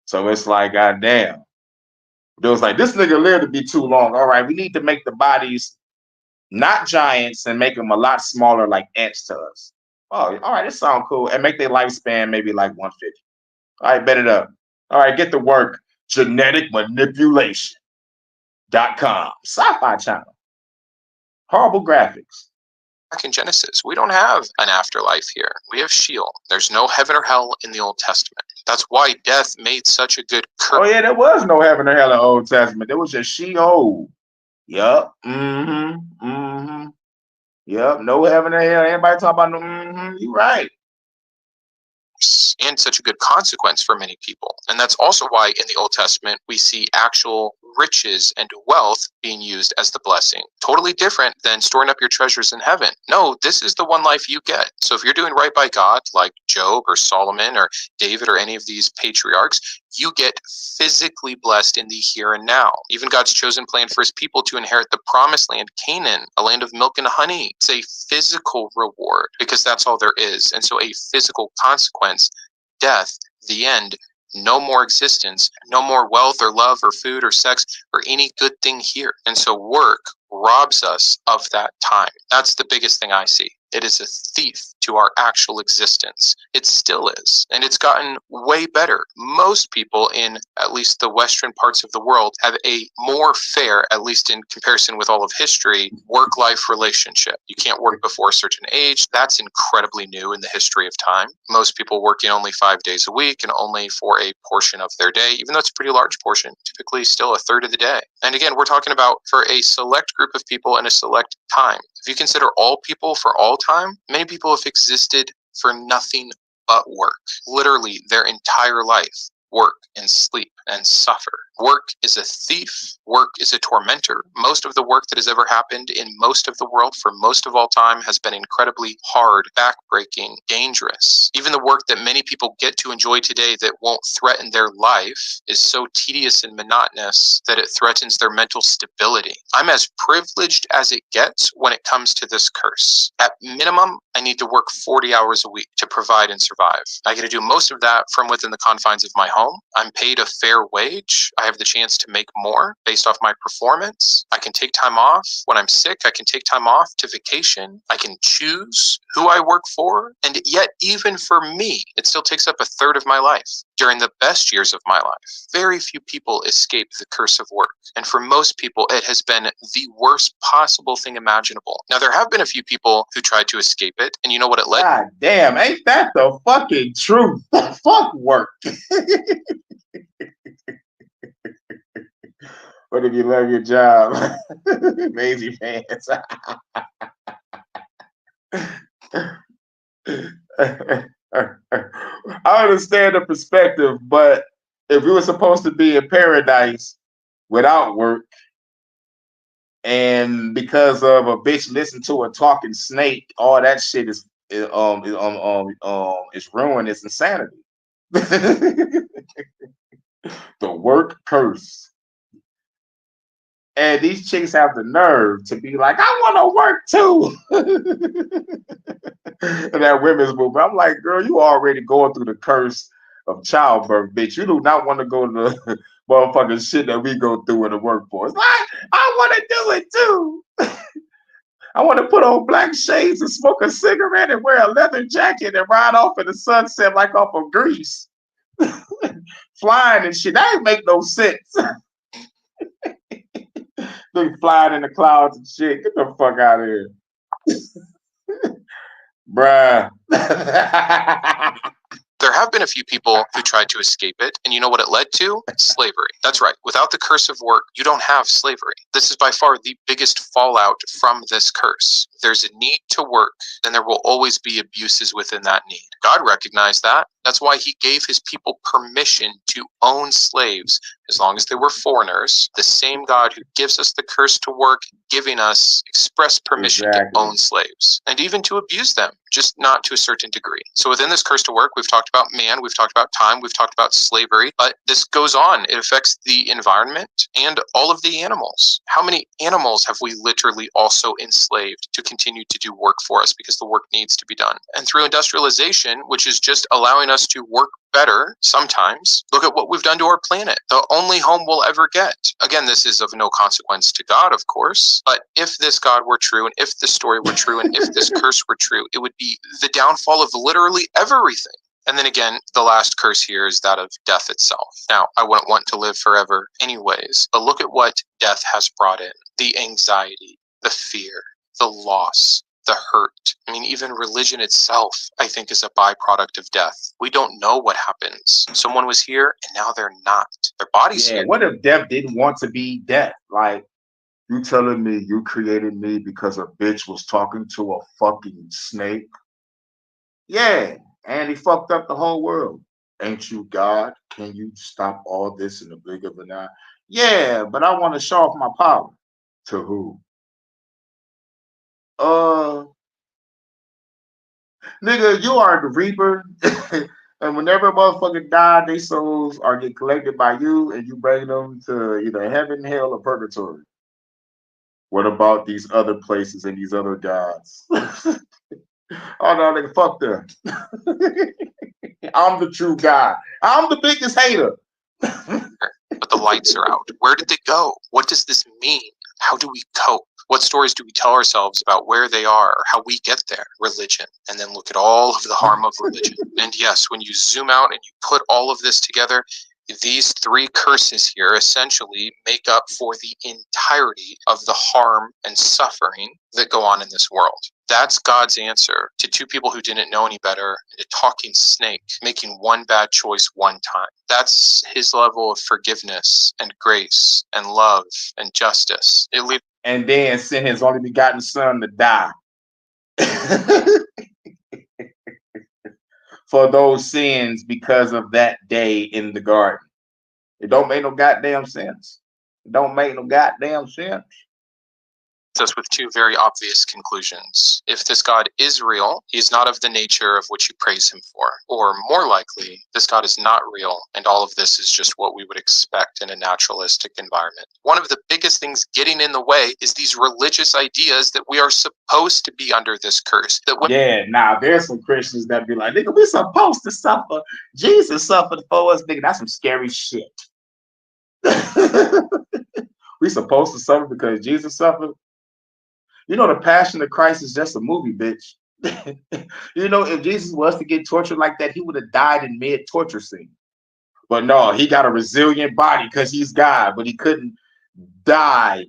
So it's like, goddamn. There was like, this nigga lived to be too long. All right, we need to make the bodies not giants and make them a lot smaller, like ants to us. Oh, all right, this sounds cool. And make their lifespan maybe like 150. All right, bet it up. All right, get to work. Genetic manipulation.com. Sci-Fi channel. Horrible graphics. Back in Genesis, we don't have an afterlife here. We have Sheol. There's no heaven or hell in the Old Testament. That's why death made such a good curse. Oh yeah, there was no heaven or hell in the Old Testament. There was just Sheol. Yup. Yup. No heaven or hell. Anybody talk about no? You right. And such a good consequence for many people. And that's also why in the Old Testament we see actual riches and wealth being used as the blessing. Totally different than storing up your treasures in heaven. No, this is the one life you get. So if you're doing right by God, like Job or Solomon or David or any of these patriarchs, you get physically blessed in the here and now. Even God's chosen plan for his people to inherit the promised land, Canaan, a land of milk and honey. It's a physical reward, because that's all there is. And so a physical consequence, death, the end, no more existence, no more wealth or love or food or sex or any good thing here. And so work robs us of that time. That's the biggest thing I see. It is a thief to our actual existence. It still is. And it's gotten way better. Most people in at least the Western parts of the world have a more fair, at least in comparison with all of history, work-life relationship. You can't work before a certain age. That's incredibly new in the history of time. Most people working only 5 days a week and only for a portion of their day, even though it's a pretty large portion, typically still a third of the day. And again, we're talking about for a select group of people in a select time. If you consider all people for all time, many people have existed for nothing but work. Literally their entire life. Work and sleep and suffer. Work is a thief. Work is a tormentor. Most of the work that has ever happened in most of the world for most of all time has been incredibly hard, backbreaking, dangerous. Even the work that many people get to enjoy today that won't threaten their life is so tedious and monotonous that it threatens their mental stability. I'm as privileged as it gets when it comes to this curse. At minimum, I need to work 40 hours a week to provide and survive. I get to do most of that from within the confines of my home. I'm paid a fair wage. I have the chance to make more based off my performance. I can take time off when I'm sick. I can take time off to vacation. I can choose who I work for. And yet, even for me, it still takes up a third of my life. During the best years of my life, very few people escape the curse of work. And for most people, it has been the worst possible thing imaginable. Now, there have been a few people who tried to escape it. And you know what it led? God damn, ain't that the fucking truth? Fuck work. What if you love your job? Lazy pants. I understand the perspective, but if we were supposed to be in paradise without work, and because of a bitch listen to a talking snake, all that shit is ruined. It's insanity. The work curse. And these chicks have the nerve to be like, I want to work too. And that women's movement. I'm like, girl, you already going through the curse of childbirth, bitch. You do not want to go to the motherfucking shit that we go through in the workforce. I want to do it too. I want to put on black shades and smoke a cigarette and wear a leather jacket and ride off in the sunset like off of Grease. Flying and shit. That ain't make no sense. They flying in the clouds and shit. Get the fuck out of here. Bruh. There have been a few people who tried to escape it, and you know what it led to? Slavery. That's right. Without the curse of work, you don't have slavery. This is by far the biggest fallout from this curse. There's a need to work, and there will always be abuses within that need. God recognized that. That's why he gave his people permission to own slaves, as long as they were foreigners. The same God who gives us the curse to work, giving us express permission to own slaves, and even to abuse them, just not to a certain degree. So within this curse to work, we've talked about man, we've talked about time, we've talked about slavery, but this goes on. It affects the environment and all of the animals. How many animals have we literally also enslaved to continue to do work for us because the work needs to be done? And through industrialization, which is just allowing us to work better sometimes, look at what we've done to our planet. The only home we'll ever get. Again, this is of no consequence to God, of course, but if this God were true, and if this story were true, and if this curse were true, it would be the downfall of literally everything. And then again, the last curse here is that of death itself. Now, I wouldn't want to live forever anyways, but look at what death has brought in. The anxiety, the fear, the loss, the hurt. I mean, even religion itself, I think, is a byproduct of death. We don't know what happens. Someone was here and now they're not. Their body's here. What if death didn't want to be death? Like, you telling me you created me because a bitch was talking to a fucking snake? Yeah, and he fucked up the whole world. Ain't you God? Can you stop all this in the blink of an eye? Yeah, but I want to show off my power. To who? Nigga, you are the reaper. And whenever a motherfucker die, they souls are get collected by you and you bring them to either heaven, hell, or purgatory. What about these other places and these other gods? Oh no, nigga, fuck them. I'm the true God. I'm the biggest hater. But the lights are out. Where did they go? What does this mean? How do we cope? What stories do we tell ourselves about where they are or how we get there? Religion. And then look at all of the harm of religion. And yes, when you zoom out and you put all of this together, these three curses here essentially make up for the entirety of the harm and suffering that go on in this world. That's God's answer to two people who didn't know any better and a talking snake making one bad choice one time. That's his level of forgiveness and grace and love and justice. And then sent his only begotten son to die for those sins because of that day in the garden. It don't make no goddamn sense. It don't make no goddamn sense. Us with two very obvious conclusions. If this God is real, he is not of the nature of which you praise him for. Or more likely, this God is not real, and all of this is just what we would expect in a naturalistic environment. One of the biggest things getting in the way is these religious ideas that we are supposed to be under this curse. There's some Christians that be like, nigga, we supposed to suffer. Jesus suffered for us, nigga. That's some scary shit. We supposed to suffer because Jesus suffered? You know, the Passion of Christ is just a movie, bitch. You know, if Jesus was to get tortured like that, he would have died in mid-torture scene. But no, he got a resilient body because he's God, but he couldn't die.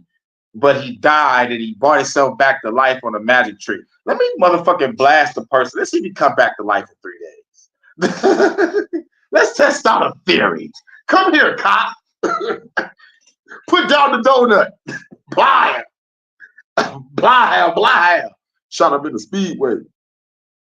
But he died and he brought himself back to life on a magic tree. Let me motherfucking blast the person. Let's see if he come back to life in 3 days. Let's test out a theory. Come here, cop. Put down the donut. Blind. Blind. Shot up in the speedway.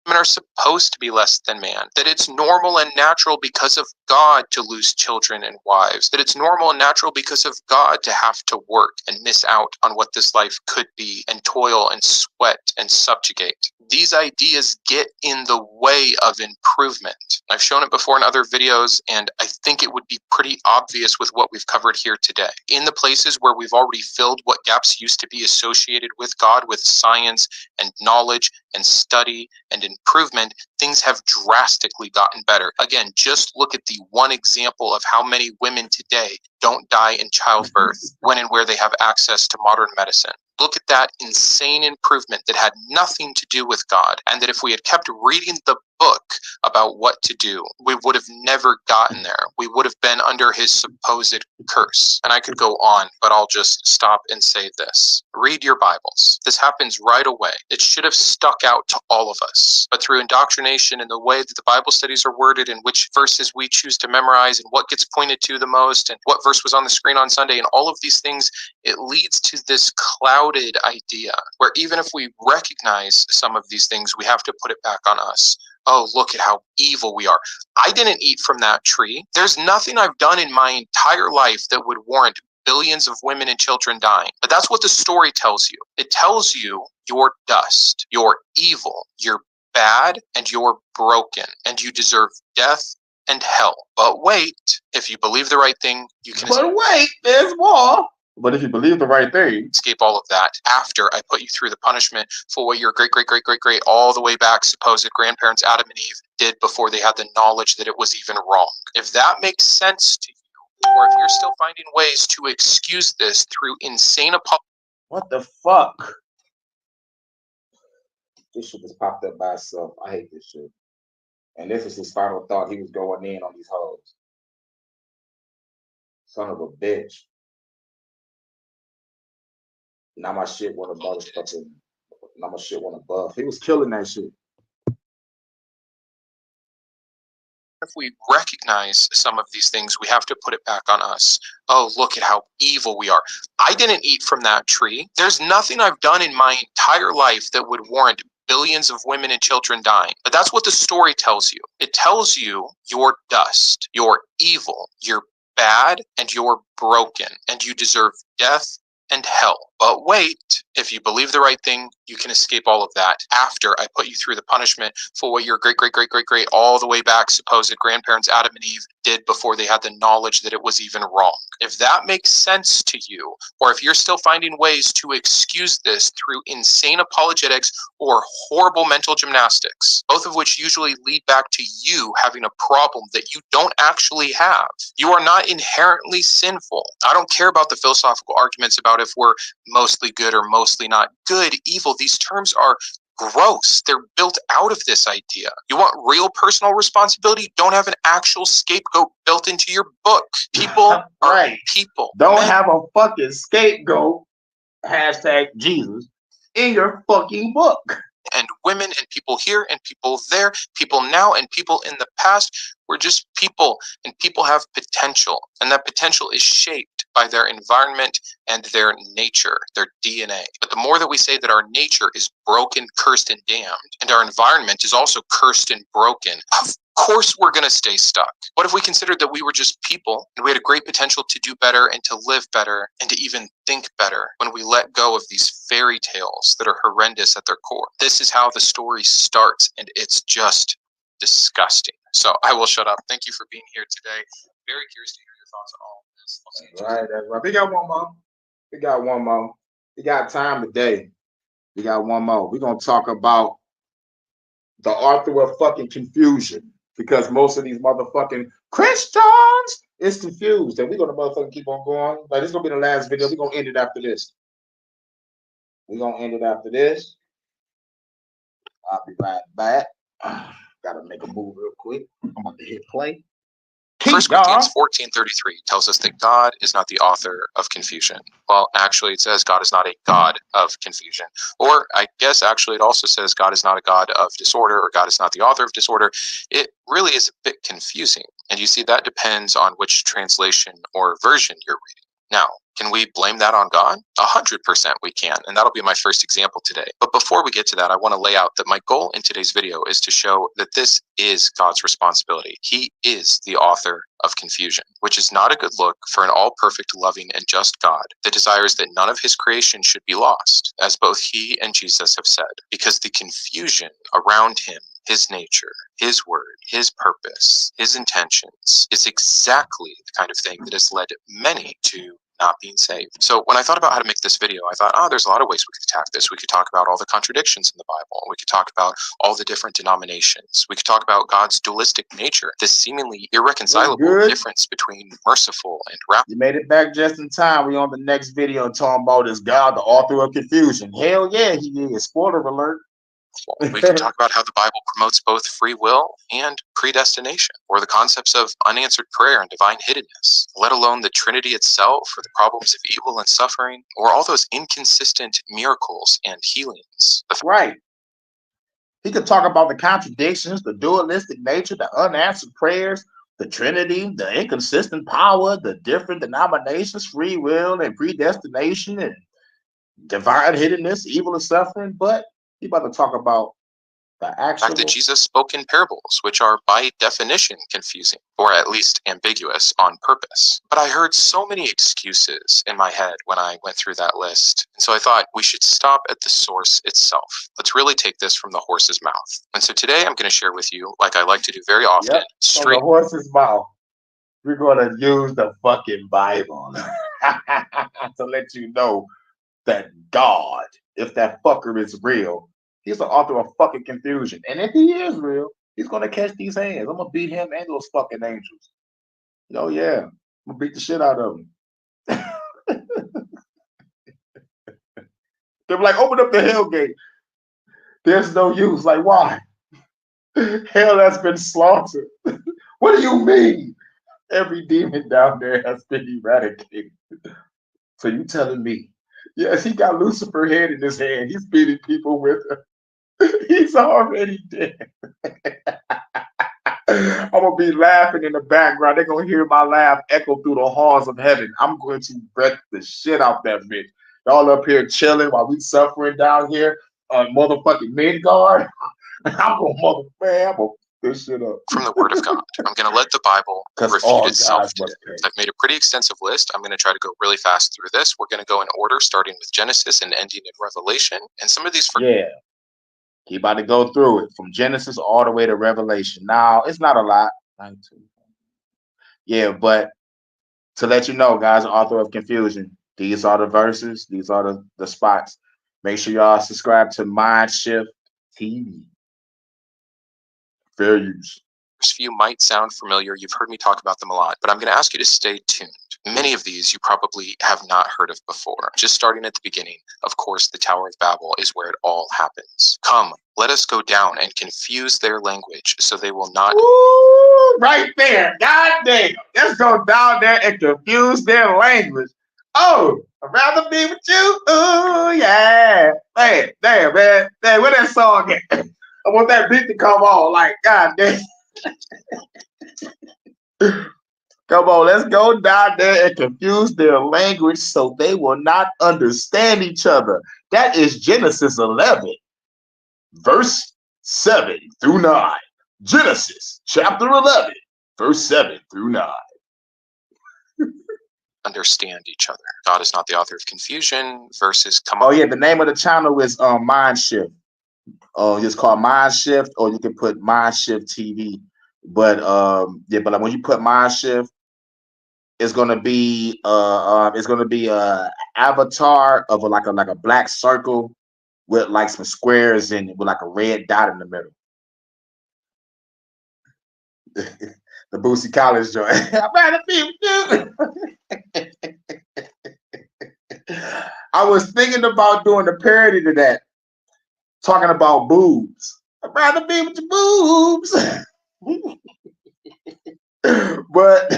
Women are supposed to be less than man, that it's normal and natural because of God to lose children and wives, that it's normal and natural because of God to have to work and miss out on what this life could be and toil and sweat and subjugate. These ideas get in the way of improvement. I've shown it before in other videos, and I think it would be pretty obvious with what we've covered here today. In the places where we've already filled what gaps used to be associated with God, with science and knowledge and study and improvement, things have drastically gotten better. Again, just look at the one example of how many women today don't die in childbirth when and where they have access to modern medicine. Look at that insane improvement that had nothing to do with God, and that if we had kept reading the book about what to do, we would have never gotten there. We would have been under his supposed curse. And I could go on, but I'll just stop and say this. Read your Bibles. This happens right away. It should have stuck out to all of us. But through indoctrination and the way that the Bible studies are worded and which verses we choose to memorize and what gets pointed to the most and what verse was on the screen on Sunday and all of these things, it leads to this clouded idea where even if we recognize some of these things, we have to put it back on us. Oh, look at how evil we are. I didn't eat from that tree. There's nothing I've done in my entire life that would warrant billions of women and children dying. But that's what the story tells you. It tells you you're dust, you're evil, you're bad, and you're broken, and you deserve death and hell. But wait, if you believe the right thing, you can there's more. But if you believe the right thing, escape all of that after I put you through the punishment for what your great all the way back supposed grandparents Adam and Eve did before they had the knowledge that it was even wrong. If that makes sense to you, or if you're still finding ways to excuse this through insane apology. What the fuck? This shit just popped up by itself. I hate this shit. And this is his final thought. He was going in on these hoes. Son of a bitch. Now my shit want to motherfucking. Now my shit want to buff. He was killing that shit. If we recognize some of these things, we have to put it back on us. Oh, look at how evil we are. I didn't eat from that tree. There's nothing I've done in my entire life that would warrant billions of women and children dying. But that's what the story tells you. It tells you you're dust, you're evil, you're bad, and you're broken, and you deserve death and hell. But wait, if you believe the right thing, you can escape all of that after I put you through the punishment for what your great all the way back supposed grandparents Adam and Eve did before they had the knowledge that it was even wrong. If that makes sense to you, or if you're still finding ways to excuse this through insane apologetics or horrible mental gymnastics, both of which usually lead back to you having a problem that you don't actually have. You are not inherently sinful. I don't care about the philosophical arguments about if we're mostly good or mostly not good, evil. These terms are gross. They're built out of this idea. You want real personal responsibility? Don't have an actual scapegoat built into your book. People are people. Don't have a fucking scapegoat, hashtag Jesus, in your fucking book. And women and people here and people there, people now and people in the past, we're just people, and people have potential, and that potential is shaped by their environment and their nature, their DNA. But the more that we say that our nature is broken, cursed, and damned, and our environment is also cursed and broken, of course we're going to stay stuck. What if we considered that we were just people and we had a great potential to do better and to live better and to even think better when we let go of these fairy tales that are horrendous at their core? This is how the story starts, and it's just disgusting. So I will shut up. Thank you for being here today. Very curious to hear your thoughts on all of this. That's right. We got one more. We got time today. We got one more. We're going to talk about the author of fucking confusion, because most of these motherfucking Christians is confused, and we're going to motherfucking keep on going. Like, this is going to be the last video. We're going to end it after this. I'll be right back. Gotta make a move real quick. I'm about to hit play. 1 Corinthians 14:33 tells us that God is not the author of confusion. Well, actually, it says God is not a God of confusion. Or I guess actually it also says God is not a God of disorder, or God is not the author of disorder. It really is a bit confusing. And you see, that depends on which translation or version you're reading. Now, can we blame that on God? 100% we can, and that'll be my first example today. But before we get to that, I want to lay out that my goal in today's video is to show that this is God's responsibility. He is the author of confusion, which is not a good look for an all-perfect, loving, and just God that desires that none of his creation should be lost, as both he and Jesus have said, because the confusion around him, his nature, his word, his purpose, his intentions is exactly the kind of thing that has led many to not being saved. So when I thought about how to make this video, I thought, there's a lot of ways we could attack this. We could talk about all the contradictions in the Bible. We could talk about all the different denominations. We could talk about God's dualistic nature, this seemingly irreconcilable difference between merciful and wrathful. You made it back just in time. We on the next video talking about is God the author of confusion. Hell yeah, he is. Spoiler alert. We can talk about how the Bible promotes both free will and predestination, or the concepts of unanswered prayer and divine hiddenness, let alone the Trinity itself, or the problems of evil and suffering, or all those inconsistent miracles and healings. Right. He could talk about the contradictions, the dualistic nature, the unanswered prayers, the Trinity, the inconsistent power, the different denominations, free will and predestination, and divine hiddenness, evil and suffering. But he about to talk about the actual fact that Jesus spoke in parables, which are by definition confusing, or at least ambiguous on purpose. But I heard so many excuses in my head when I went through that list. And so I thought we should stop at the source itself. Let's really take this from the horse's mouth. And so today I'm going to share with you, like I like to do very often, straight from the horse's mouth. We're going to use the fucking Bible to let you know that God, if that fucker is real, he's the author of fucking confusion. And if he is real, he's going to catch these hands. I'm going to beat him and those fucking angels. Oh, yeah. I'm going to beat the shit out of them. They're like, open up the hell gate. There's no use. Like, why? Hell has been slaughtered. What do you mean? Every demon down there has been eradicated. So you telling me? Yes, he got Lucifer head in his hand. He's beating people with him. He's already dead. I'm going to be laughing in the background. They're going to hear my laugh echo through the halls of heaven. I'm going to wreck the shit out that bitch. Y'all up here chilling while we suffering down here on motherfucking Midgard. I'm going to this shit up. From the Word of God. I'm going to let the Bible refute itself today. I've made a pretty extensive list. I'm going to try to go really fast through this. We're going to go in order, starting with Genesis and ending in Revelation. And some of these... He about to go through it from Genesis all the way to Revelation. Now, it's not a lot. Yeah, but to let you know, guys, author of confusion, these are the verses. These are the spots. Make sure y'all subscribe to Mindshift TV. Fair use. First few might sound familiar. You've heard me talk about them a lot, but I'm going to ask you to stay tuned. Many of these you probably have not heard of before. Just starting at the beginning, of course, the Tower of Babel is where it all happens. Come, let us go down and confuse their language so they will not... Ooh, right there. God damn. Let's go down there and confuse their language. Oh, I'd rather be with you. Ooh, yeah. Man, damn, man. Damn, where that song at? I want that beat to come on. Like, God damn. Come on, let's go down there and confuse their language so they will not understand each other. That is Genesis 11, verse 7 through 9. Genesis chapter 11, verse 7 through 9. Understand each other. God is not the author of confusion versus come on. Oh, yeah, the name of the channel is Mindshift. It's called Mindshift, or you can put Mindshift TV. But but when you put Mindshift, it's gonna be a avatar of like a black circle with like some squares in it with like a red dot in the middle. The Boosie Collins joint. I'd rather be with you. I was thinking about doing a parody to that, talking about boobs. I'd rather be with your boobs. But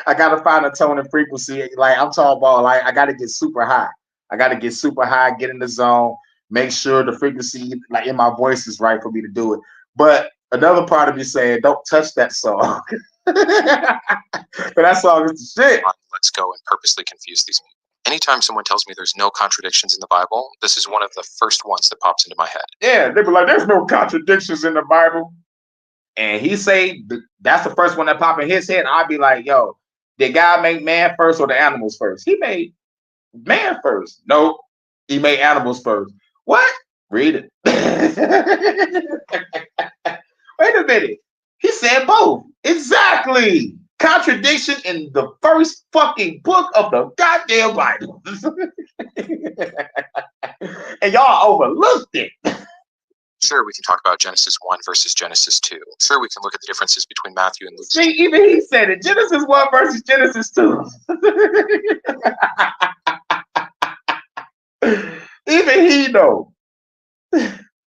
I gotta find a tone and frequency. Like I'm talking about, like I gotta get super high. I gotta get super high, get in the zone, make sure the frequency like in my voice is right for me to do it. But another part of me saying, don't touch that song. But that song is the shit. Let's go and purposely confuse these people. Anytime someone tells me there's no contradictions in the Bible, this is one of the first ones that pops into my head. Yeah, they be like, there's no contradictions in the Bible. And he say that's the first one that pop in his head. I'd be like, yo, did God make man first or the animals first? He made man first. Nope. He made animals first. What? Read it. Wait a minute. He said both. Exactly. Contradiction in the first fucking book of the goddamn Bible. And y'all overlooked it. Sure, we can talk about Genesis 1 versus Genesis 2. Sure, we can look at the differences between Matthew and Luke. See, even he said it. Genesis 1 versus Genesis 2. Even he know.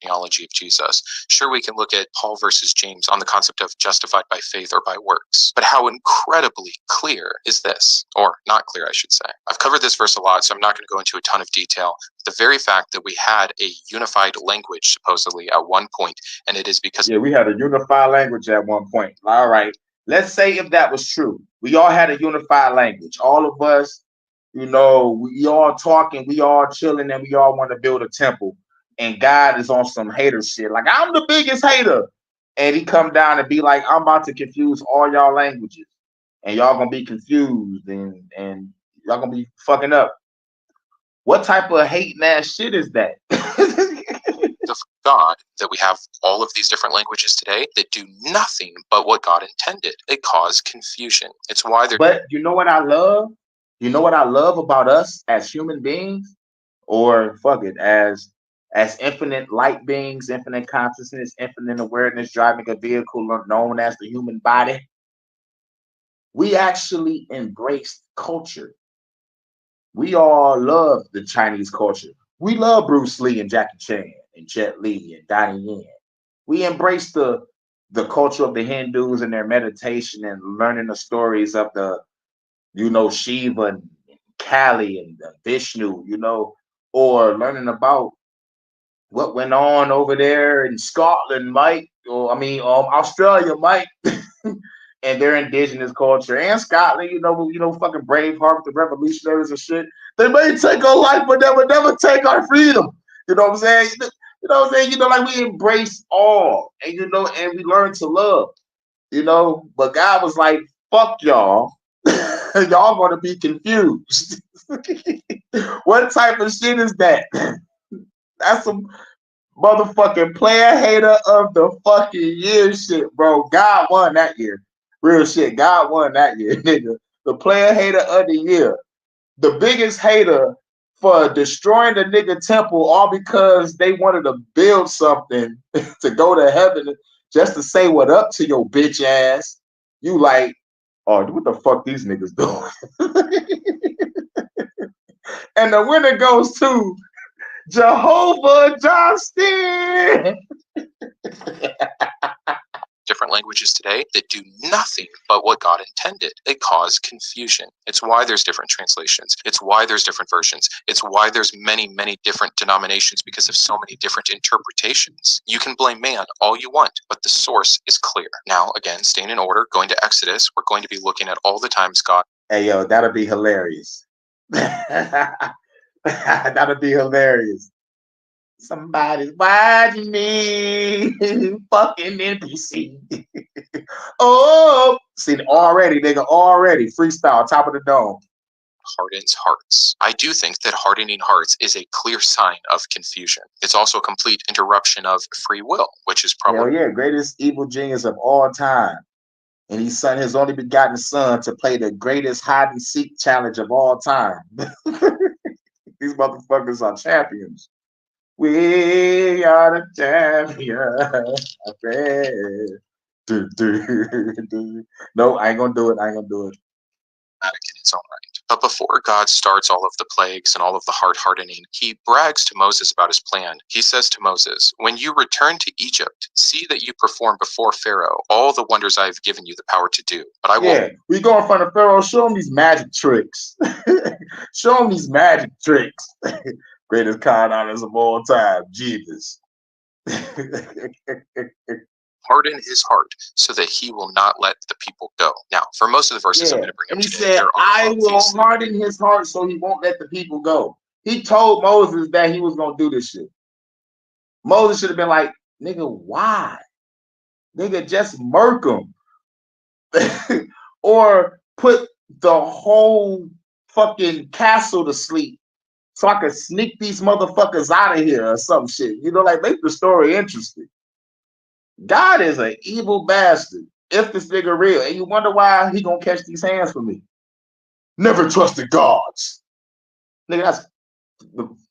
Theology of Jesus. Sure, we can look at Paul versus James on the concept of justified by faith or by works. But how incredibly clear is this? Or not clear, I should say. I've covered this verse a lot, so I'm not going to go into a ton of detail. The very fact that we had a unified language, supposedly, at one point, and it is because... Yeah, we had a unified language at one point. All right. Let's say if that was true. We all had a unified language. All of us, you know, we all talking, we all chilling, and we all want to build a temple. And God is on some hater shit. Like, I'm the biggest hater. And he come down and be like, I'm about to confuse all y'all languages. And y'all gonna be confused and y'all gonna be fucking up. What type of hating ass shit is that? Of God that we have all of these different languages today that do nothing but what God intended. They cause confusion. It's why they're... But you know what I love? You know what I love about us as human beings? Or fuck it, as infinite light beings, infinite consciousness, infinite awareness, driving a vehicle known as the human body. We actually embraced culture. We all love the Chinese culture. We love Bruce Lee and Jackie Chan and Jet Li and Donnie Yen. We embrace the culture of the Hindus and their meditation and learning the stories of the, you know, Shiva and Kali and Vishnu, you know, or learning about what went on over there in Scotland, Mike, or Australia, Mike, and their indigenous culture, and Scotland, you know, fucking Braveheart, the revolutionaries and shit. They may take our life, but they would never take our freedom. You know what I'm saying? You know what I'm saying? You know, like we embrace all, and you know, and we learn to love. You know, but God was like, "Fuck y'all, y'all gonna be confused." What type of shit is that? That's some motherfucking player hater of the fucking year shit, bro. God won that year. Real shit. God won that year, nigga. The player hater of the year. The biggest hater for destroying the nigga temple all because they wanted to build something to go to heaven just to say what up to your bitch ass. You like, oh, what the fuck these niggas doing? And the winner goes to Jehovah Justin. Different languages today that do nothing but what God intended. They cause confusion. It's why there's different translations. It's why there's different versions. It's why there's many, many different denominations because of so many different interpretations. You can blame man all you want, but the source is clear. Now, again, staying in order, going to Exodus, we're going to be looking at all the times God... Hey, yo, that'll be hilarious. That'll be hilarious. Somebody's watching me, fucking NPC. Oh, see, already, nigga, already freestyle, top of the dome. Hardens hearts. I do think that hardening hearts is a clear sign of confusion. It's also a complete interruption of free will, which is probably... Hell yeah, greatest evil genius of all time. And he sent his only begotten son to play the greatest hide and seek challenge of all time. These motherfuckers are champions. We are the champions. No, I ain't gonna do it. I ain't gonna do it. In its own right. But before God starts all of the plagues and all of the heart hardening, he brags to Moses about his plan. He says to Moses, when you return to Egypt, see that you perform before Pharaoh all the wonders I have given you the power to do. But I will... Yeah, we go in front of Pharaoh, show him these magic tricks. Show him these magic tricks. Greatest con artists of all time, Jesus. harden his heart so that he will not let the people go. Now, for most of the verses I'm going to bring up And he today, said, I will harden his heart so he won't let the people go. He told Moses that he was going to do this shit. Moses should have been like, nigga, why? Nigga, just murk him. Or put the whole fucking castle to sleep so I could sneak these motherfuckers out of here or some shit. You know, like, make the story interesting. God is an evil bastard if this nigga real. And you wonder why he gonna catch these hands for me. Never trust the gods. Nigga, that's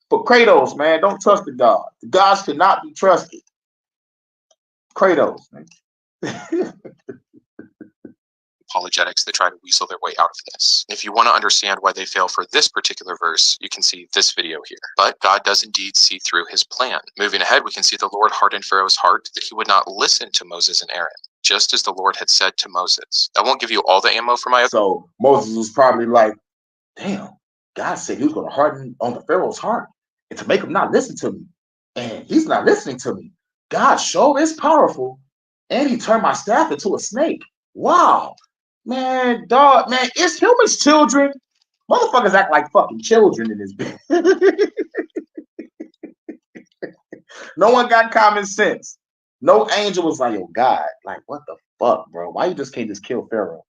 for Kratos, man. Don't trust the gods. The gods cannot be trusted. Kratos, man. Apologetics that try to weasel their way out of this. If you want to understand why they fail for this particular verse, you can see this video here. But God does indeed see through his plan. Moving ahead, we can see the Lord hardened Pharaoh's heart that he would not listen to Moses and Aaron, just as the Lord had said to Moses. I won't give you all the ammo for my... So Moses was probably like, damn, God said he was going to harden on the Pharaoh's heart and to make him not listen to me. And he's not listening to me. God sure is powerful. And he turned my staff into a snake. Wow. Man, dog, man, it's humans children. Motherfuckers act like fucking children in this bitch. No one got common sense. No angel was like, yo, God, like, what the fuck, bro? Why you just can't just kill Pharaoh?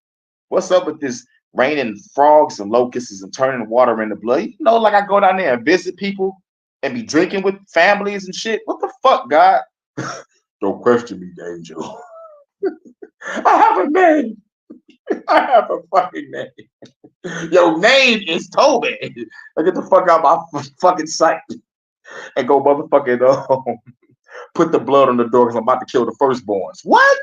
What's up with this raining frogs and locusts and turning water into blood? You know, like I go down there and visit people and be drinking with families and shit. What the fuck, God? Don't question me, angel. I have a name. I have a fucking name. Your name is Toby. Now get the fuck out of my fucking sight and go motherfucking put the blood on the door because I'm about to kill the firstborns. What?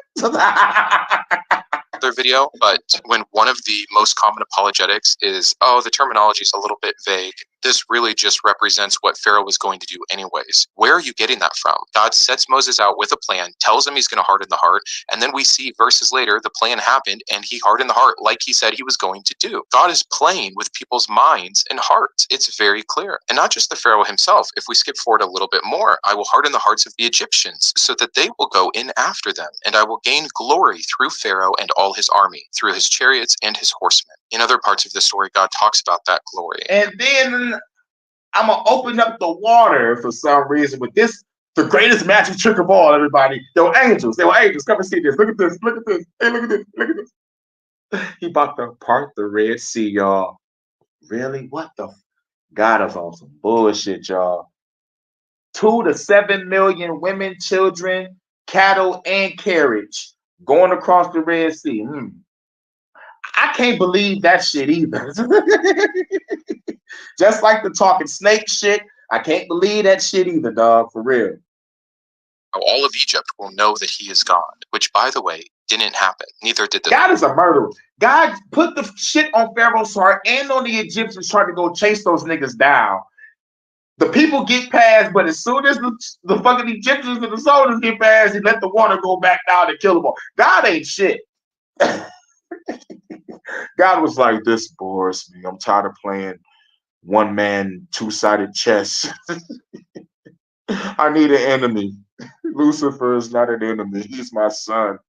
Their video, but when one of the most common apologetics is, oh, the terminology is a little bit vague, this really just represents what Pharaoh was going to do anyways. Where are you getting that from? God sets Moses out with a plan, tells him he's going to harden the heart, and then we see verses later the plan happened and he hardened the heart like he said he was going to do. God is playing with people's minds and hearts. It's very clear. And not just the Pharaoh himself. If we skip forward a little bit more, I will harden the hearts of the Egyptians so that they will go in after them, and I will gain glory through Pharaoh and all his army, through his chariots and his horsemen. In other parts of the story, God talks about that glory. And then I'm going to open up the water for some reason with this, the greatest magic trick of all, everybody. They were angels. Come and see this. Look at this. Look at this. Hey, look at this. Look at this. He about to part the Red Sea, y'all. Really? What the? God is on some bullshit, y'all. 2 to 7 million women, children, cattle, and carriage going across the Red Sea. I can't believe that shit either. Just like the talking snake shit, I can't believe that shit either, dog, for real. All of Egypt will know that he is God, which, by the way, didn't happen. Neither did the... God is a murderer. God put the shit on Pharaoh's heart and on the Egyptians trying to go chase those niggas down. The people get past, but as soon as the fucking Egyptians and the soldiers get past, he let the water go back down and kill them all. God ain't shit. God was like, this bores me. I'm tired of playing one-man, two-sided chess. I need an enemy. Lucifer is not an enemy. He's my son.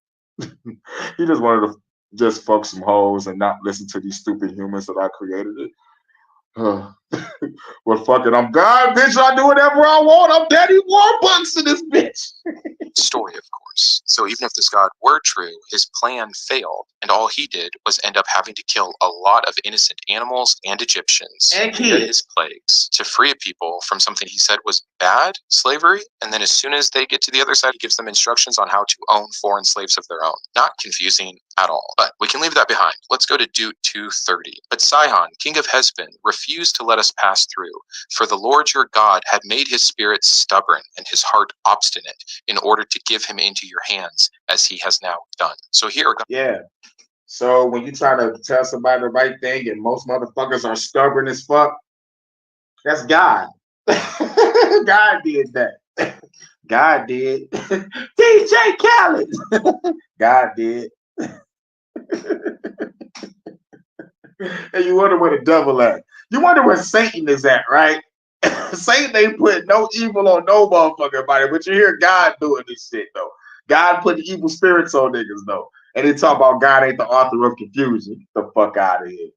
He just wanted to just fuck some hoes and not listen to these stupid humans that I created it. Well, fuck it. I'm God, bitch. I do whatever I want. I'm Daddy Warbucks in this bitch. Story, of course. So even if this God were true, his plan failed, and all he did was end up having to kill a lot of innocent animals and Egyptians and via his plagues to free a people from something he said was bad, slavery, and then as soon as they get to the other side, he gives them instructions on how to own foreign slaves of their own. Not confusing at all, but we can leave that behind. Let's go to Dut 2:30. But Sihon, king of Heshbon, refused to let us pass through, for the Lord your God had made his spirit stubborn and his heart obstinate in order to give him into your hands as he has now done. So here, yeah. So when you try to tell somebody the right thing and most motherfuckers are stubborn as fuck, that's God. God did that. God did. DJ Khaled. God did. And you wonder where the devil at. You wonder where Satan is at, right? Satan ain't put no evil on no motherfucking body, but you hear God doing this shit though. God put evil spirits on niggas though. And they talk about God ain't the author of confusion. Get the fuck out of here.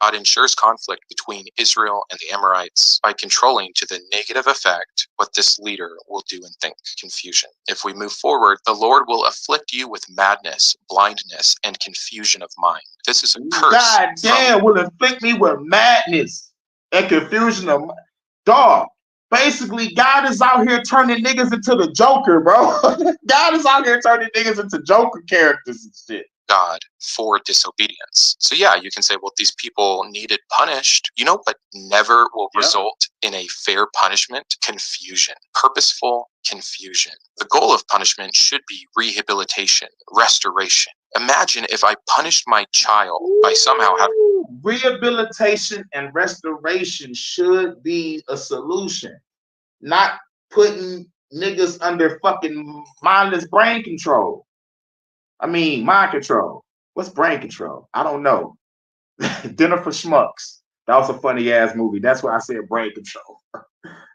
God ensures conflict between Israel and the Amorites by controlling to the negative effect what this leader will do and think, confusion. If we move forward, the Lord will afflict you with madness, blindness, and confusion of mind. This is a curse. God damn, will afflict me with madness and confusion of mind. Dog. Basically, God is out here turning niggas into the Joker, bro. God is out here turning niggas into Joker characters and shit. God for disobedience. So yeah, you can say, well, these people needed punished. You know what never will result in a fair punishment? Confusion, purposeful confusion. The goal of punishment should be rehabilitation, restoration. Imagine if I punished my child by somehow having rehabilitation and restoration should be a solution, not putting niggas under fucking mindless brain control. I mean, mind control. What's brain control? I don't know. Dinner for Schmucks. That was a funny ass movie. That's why I said brain control.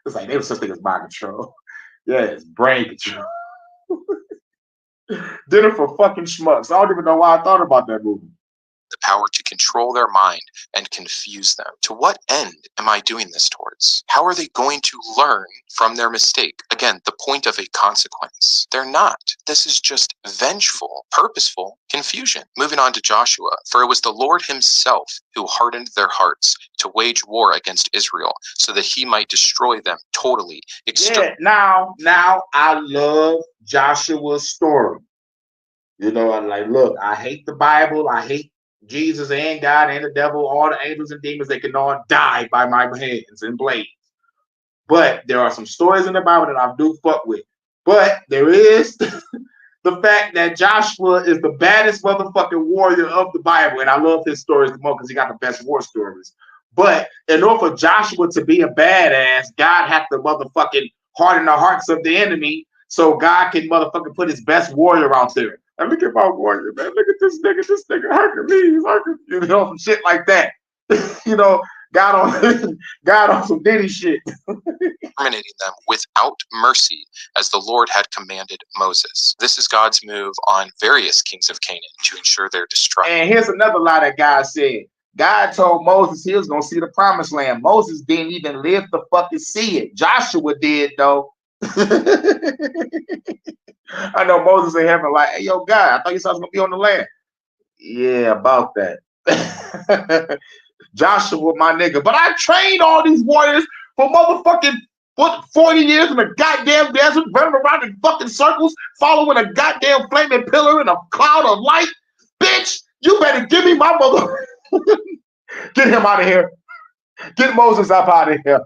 It's like there was such thing as mind control. Yeah, it's brain control. Dinner for fucking Schmucks. I don't even know why I thought about that movie. The power to control their mind and confuse them. To what end am I doing this towards? How are they going to learn from their mistake? Again, the point of a consequence. They're not. This is just vengeful, purposeful confusion. Moving on to Joshua. For it was the Lord himself who hardened their hearts to wage war against Israel so that he might destroy them totally. Now I love Joshua's story. You know, I'm like, look, I hate the Bible. I hate Jesus and God and the devil, all the angels and demons. They can all die by my hands and blades. But there are some stories in the Bible that I do fuck with. But there is the fact that Joshua is the baddest motherfucking warrior of the Bible. And I love his stories the most because he got the best war stories. But in order for Joshua to be a badass, God had to motherfucking harden the hearts of the enemy so God can motherfucking put his best warrior out there. And look at my warrior, man. Look at this nigga Hercules, you know, some shit like that. You know, God on some Diddy shit. Terminating them without mercy, as the Lord had commanded Moses. This is God's move on various kings of Canaan to ensure their destruction. And here's another lie that God said. God told Moses he was gonna see the promised land. Moses didn't even live to fucking see it. Joshua did though. I know Moses in heaven like, hey, yo, God, I thought you said I was going to be on the land. Yeah, about that. Joshua, my nigga. But I trained all these warriors for motherfucking 40 years in a goddamn desert, running around in fucking circles, following a goddamn flaming pillar in a cloud of light. Bitch, you better give me my mother. Get him out of here. Get Moses up out of here.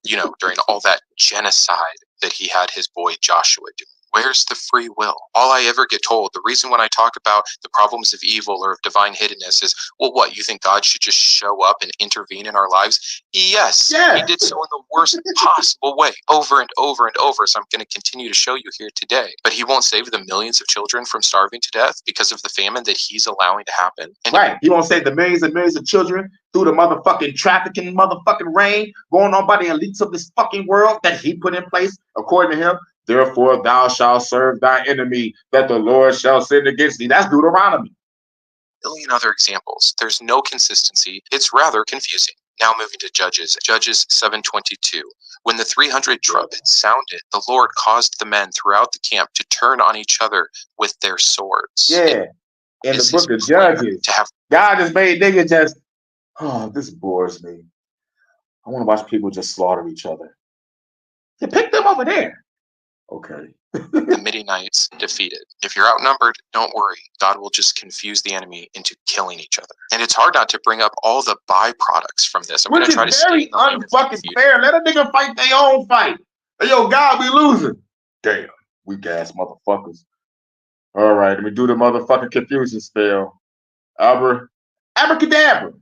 You know, during all that genocide that he had his boy Joshua doing. Where's the free will? All I ever get told, the reason when I talk about the problems of evil or of divine hiddenness is, well, what, you think God should just show up and intervene in our lives? Yes, he did so in the worst possible way, over and over and over. So I'm going to continue to show you here today. But he won't save the millions of children from starving to death because of the famine that he's allowing to happen. And he won't save the millions and millions of children through the motherfucking trafficking motherfucking reign going on by the elites of this fucking world that he put in place, according to him. Therefore, thou shalt serve thy enemy, that the Lord shall send against thee. That's Deuteronomy. A million other examples. There's no consistency. It's rather confusing. Now moving to Judges. Judges 7:22. When the 300 trumpets sounded, the Lord caused the men throughout the camp to turn on each other with their swords. Yeah. In the book of Judges, God has made niggas just, oh, this bores me. I want to watch people just slaughter each other. You pick them over there. Okay. The Midianites defeated. If you're outnumbered, don't worry. God will just confuse the enemy into killing each other. And it's hard not to bring up all the byproducts from this. I'm going to try to stay in the lane of unfucking fair. Let a nigga fight their own fight. Hey, yo, God, we losing. Damn, weak ass motherfuckers. All right, let me do the motherfucking confusion spell. Abracadabra.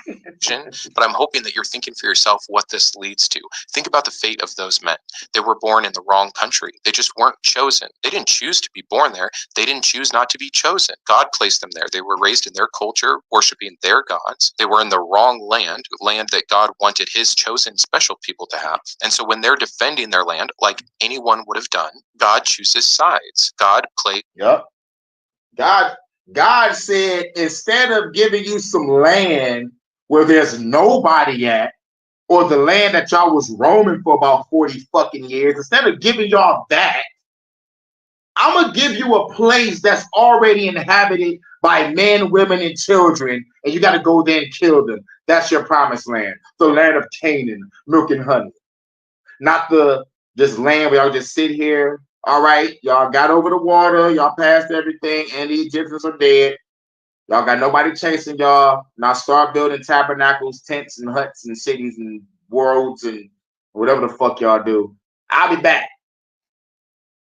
But I'm hoping that you're thinking for yourself what this leads to. Think about the fate of those men. They were born in the wrong country. They just weren't chosen. They didn't choose to be born there. They didn't choose not to be chosen. God placed them there. They were raised in their culture, worshiping their gods. They were in the wrong land that God wanted his chosen special people to have. And so when they're defending their land, like anyone would have done, God chooses sides. God played. Yep. God said, instead of giving you some land where there's nobody at, or the land that y'all was roaming for about 40 fucking years, instead of giving y'all that, I'm going to give you a place that's already inhabited by men, women, and children, and you got to go there and kill them. That's your promised land, the land of Canaan, milk and honey. Not this land where y'all just sit here. All right, y'all got over the water, y'all passed everything, and the Egyptians are dead. Y'all got nobody chasing y'all. Now start building tabernacles, tents, and huts, and cities, and worlds, and whatever the fuck y'all do. I'll be back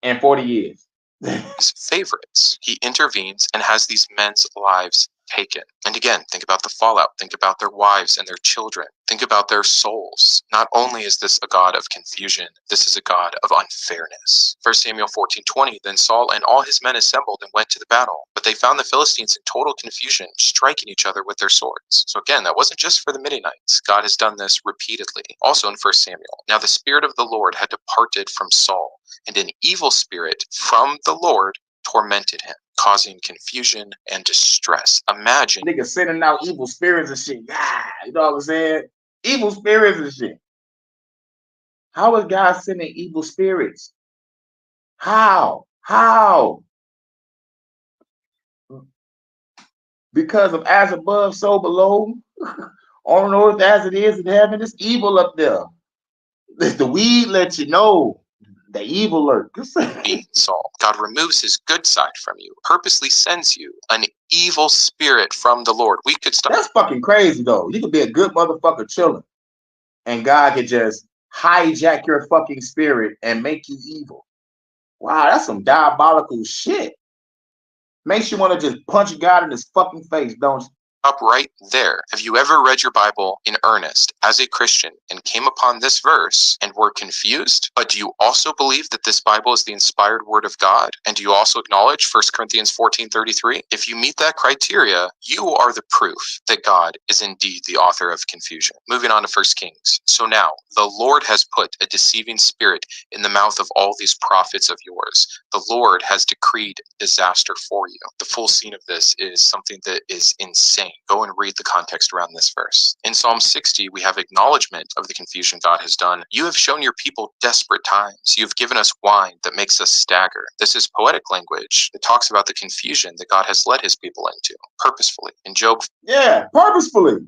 in 40 years. His favorites. He intervenes and has these men's lives taken. And again, think about the fallout. Think about their wives and their children. Think about their souls. Not only is this a God of confusion, this is a God of unfairness. 1 Samuel 14:20, then Saul and all his men assembled and went to the battle. But they found the Philistines in total confusion, striking each other with their swords. So again, that wasn't just for the Midianites. God has done this repeatedly. Also in 1 Samuel. Now the Spirit of the Lord had departed from Saul, and an evil spirit from the Lord tormented him, causing confusion and distress. Imagine niggas sending out evil spirits and shit. Yeah, you know what I'm saying? Evil spirits and shit. How is God sending evil spirits? How? Because of as above, so below. On earth as it is in heaven, it's evil up there. The weed lets you know. The evil lurks. Saul. God removes his good side from you, purposely sends you an evil spirit from the Lord. We could stop. That's fucking crazy, though. You could be a good motherfucker chilling, and God could just hijack your fucking spirit and make you evil. Wow, that's some diabolical shit. Makes you want to just punch God in his fucking face, don't you? Up right there. Have you ever read your Bible in earnest as a Christian and came upon this verse and were confused? But do you also believe that this Bible is the inspired word of God? And do you also acknowledge 1 Corinthians 14:33? If you meet that criteria, you are the proof that God is indeed the author of confusion. Moving on to 1 Kings. So now, the Lord has put a deceiving spirit in the mouth of all these prophets of yours. The Lord has decreed disaster for you. The full scene of this is something that is insane. Go and read the context around this verse. In Psalm 60, we have acknowledgement of the confusion God has done. You have shown your people desperate times. You have given us wine that makes us stagger. This is poetic language that talks about the confusion that God has led his people into, purposefully. In Job, purposefully.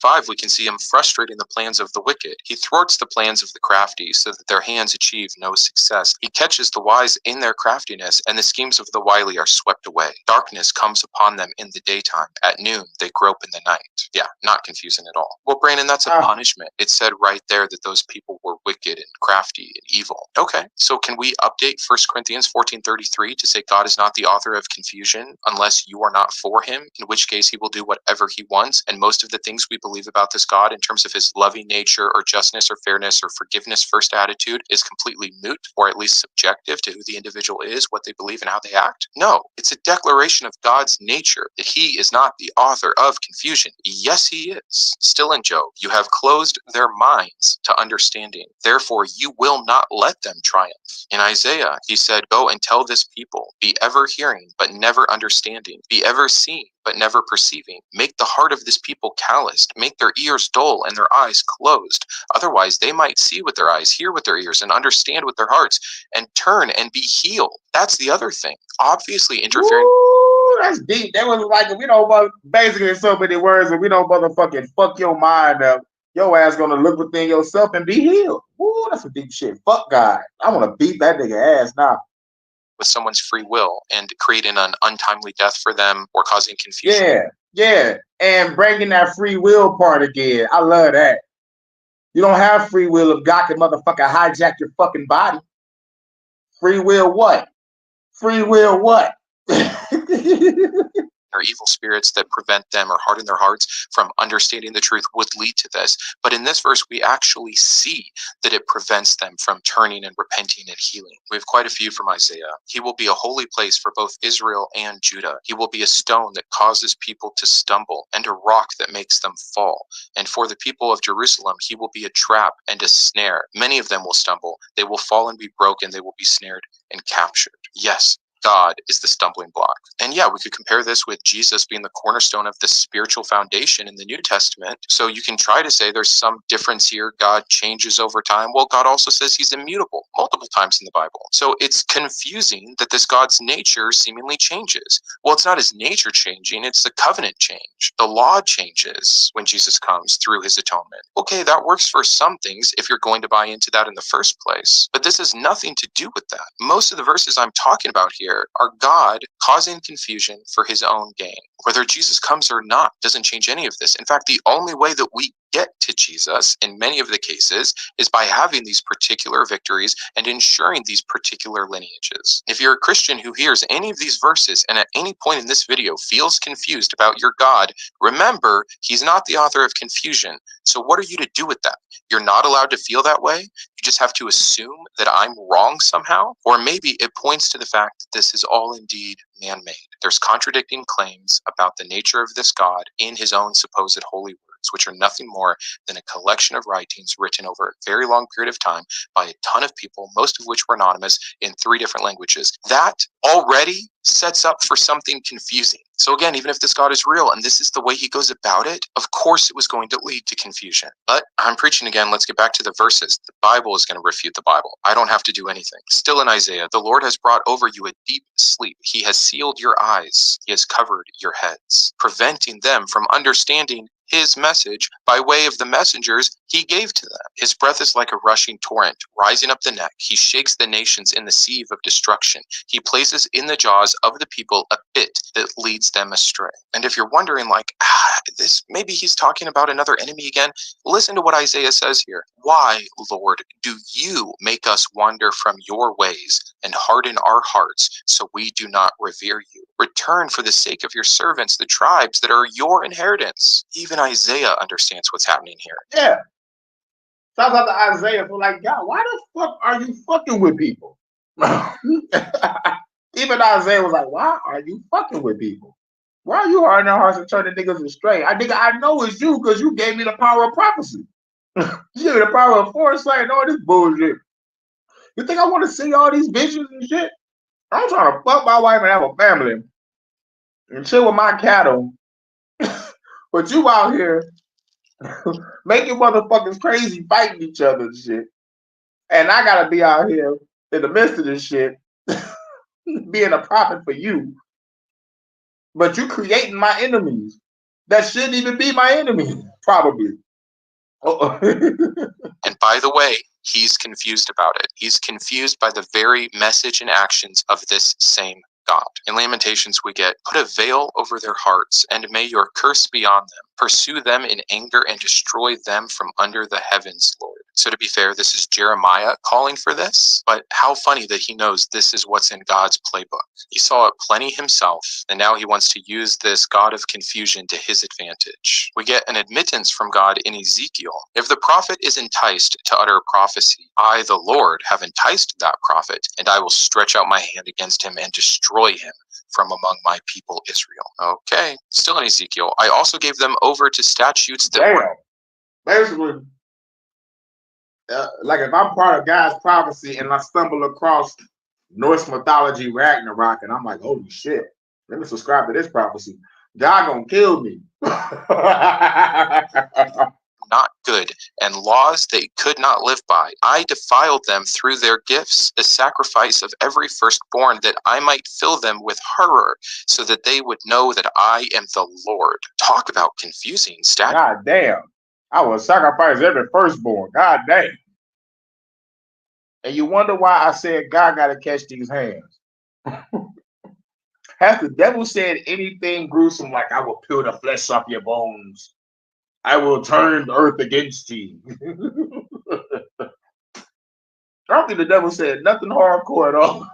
5, we can see him frustrating the plans of the wicked. He thwarts the plans of the crafty so that their hands achieve no success. He catches the wise in their craftiness, and the schemes of the wily are swept away. Darkness comes upon them in the daytime. At noon, they grope in the night. Yeah, not confusing at all. Well, Brandon, that's a punishment. It said right there that those people were wicked and crafty and evil. Okay, so can we update 1 Corinthians 14:33 to say God is not the author of confusion unless you are not for him, in which case he will do whatever he wants, and most of the things we believe about this God in terms of his loving nature or justness or fairness or forgiveness first attitude is completely moot, or at least subjective to who the individual is, what they believe, and how they act? No, it's a declaration of God's nature that he is not the author of confusion. Yes, he is. Still in Job, you have closed their minds to understanding. Therefore, you will not let them triumph. In Isaiah, he said, go and tell this people, be ever hearing, but never understanding. Be ever seeing, but never perceiving. Make the heart of this people calloused. Make their ears dull and their eyes closed. Otherwise, they might see with their eyes, hear with their ears, and understand with their hearts, and turn and be healed. That's the other thing. Obviously interfering. Ooh, that's deep. That was like, we don't, basically in so many words, if we don't motherfucking fuck your mind up, your ass gonna look within yourself and be healed. Ooh, that's some deep shit. Fuck God. I want to beat that nigga ass now. With someone's free will and creating an untimely death for them or causing confusion. Yeah. And bringing that free will part again. I love that. You don't have free will if God can motherfucker hijack your fucking body. Free will what? Free will what? or evil spirits that prevent them or harden their hearts from understanding the truth would lead to this. But in this verse, we actually see that it prevents them from turning and repenting and healing. We have quite a few from Isaiah. He will be a holy place for both Israel and Judah. He will be a stone that causes people to stumble and a rock that makes them fall. And for the people of Jerusalem, he will be a trap and a snare. Many of them will stumble. They will fall and be broken. They will be snared and captured. Yes, God is the stumbling block. And yeah, we could compare this with Jesus being the cornerstone of the spiritual foundation in the New Testament. So you can try to say there's some difference here. God changes over time. Well, God also says he's immutable multiple times in the Bible. So it's confusing that this God's nature seemingly changes. Well, it's not his nature changing, it's the covenant change. The law changes when Jesus comes through his atonement. Okay, that works for some things if you're going to buy into that in the first place. But this has nothing to do with that. Most of the verses I'm talking about here are God causing confusion for his own gain. Whether Jesus comes or not doesn't change any of this. In fact, the only way that we get to Jesus in many of the cases is by having these particular victories and ensuring these particular lineages. If you're a Christian who hears any of these verses and at any point in this video feels confused about your God, remember, he's not the author of confusion. So what are you to do with that? You're not allowed to feel that way. You just have to assume that I'm wrong somehow. Or maybe it points to the fact that this is all indeed man-made. There's contradicting claims about the nature of this God in his own supposed holy words, which are nothing more than a collection of writings written over a very long period of time by a ton of people, most of which were anonymous in 3 different languages. That already sets up for something confusing. So again, even if this God is real and this is the way he goes about it, of course it was going to lead to confusion. But I'm preaching again. Let's get back to the verses. The Bible is going to refute the Bible. I don't have to do anything. Still in Isaiah, the Lord has brought over you a deep sleep. He has sealed your eyes. He has covered your heads, preventing them from understanding his message by way of the messengers he gave to them. His breath is like a rushing torrent, rising up the neck. He shakes the nations in the sieve of destruction. He places in the jaws of the people a bit that leads them astray. And if you're wondering, like, this maybe he's talking about another enemy again, listen to what Isaiah says here. Why, Lord, do you make us wander from your ways and harden our hearts so we do not revere you? Return for the sake of your servants, the tribes that are your inheritance. Even Isaiah understands what's happening here. Yeah. Sounds like the Isaiah for like, God, why the fuck are you fucking with people? Even Isaiah was like, why are you fucking with people? Why are you hardening their hearts and turning niggas astray? I know it's you because you gave me the power of prophecy. You gave me the power of foresight and all this bullshit. You think I want to see all these visions and shit? I'm trying to fuck my wife and have a family and chill with my cattle. But you out here making motherfuckers crazy, fighting each other and shit. And I gotta be out here in the midst of this shit, being a prophet for you. But you creating my enemies that shouldn't even be my enemies, probably. And by the way, he's confused about it. He's confused by the very message and actions of this same God. In Lamentations, we get, put a veil over their hearts, and may your curse be on them. Pursue them in anger and destroy them from under the heavens, Lord. So to be fair, this is Jeremiah calling for this, but how funny that he knows this is what's in God's playbook. He saw it plenty himself, and now he wants to use this God of confusion to his advantage. We get an admittance from God in Ezekiel. If the prophet is enticed to utter prophecy, I, the Lord, have enticed that prophet, and I will stretch out my hand against him and destroy him from among my people Israel. Okay, still in Ezekiel. I also gave them over to statutes that were... Basically, like if I'm part of God's prophecy and I stumble across Norse mythology Ragnarok and I'm like, holy shit, let me subscribe to this prophecy. God gonna kill me. Not good, and laws they could not live by. I defiled them through their gifts, the sacrifice of every firstborn, that I might fill them with horror, so that they would know that I am the Lord. Talk about confusing statutes. God damn. I will sacrifice every firstborn. God damn. And you wonder why I said God got to catch these hands. Has the devil said anything gruesome like, I will peel the flesh off your bones? I will turn the earth against you. I don't think the devil said nothing hardcore at all.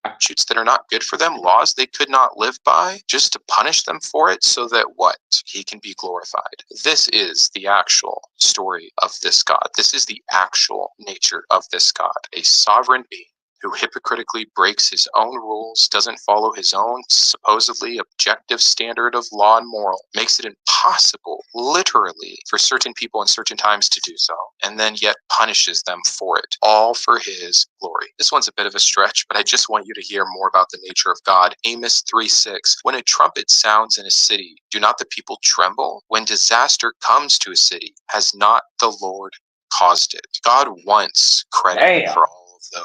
Statutes that are not good for them, laws they could not live by, just to punish them for it so that what? He can be glorified. This is the actual story of this God. This is the actual nature of this God, a sovereign being who hypocritically breaks his own rules, doesn't follow his own supposedly objective standard of law and moral, makes it impossible, literally, for certain people in certain times to do so, and then yet punishes them for it, all for his glory. This one's a bit of a stretch, but I just want you to hear more about the nature of God. Amos 3:6, when a trumpet sounds in a city, do not the people tremble? When disaster comes to a city, has not the Lord caused it? God wants credit for all of those.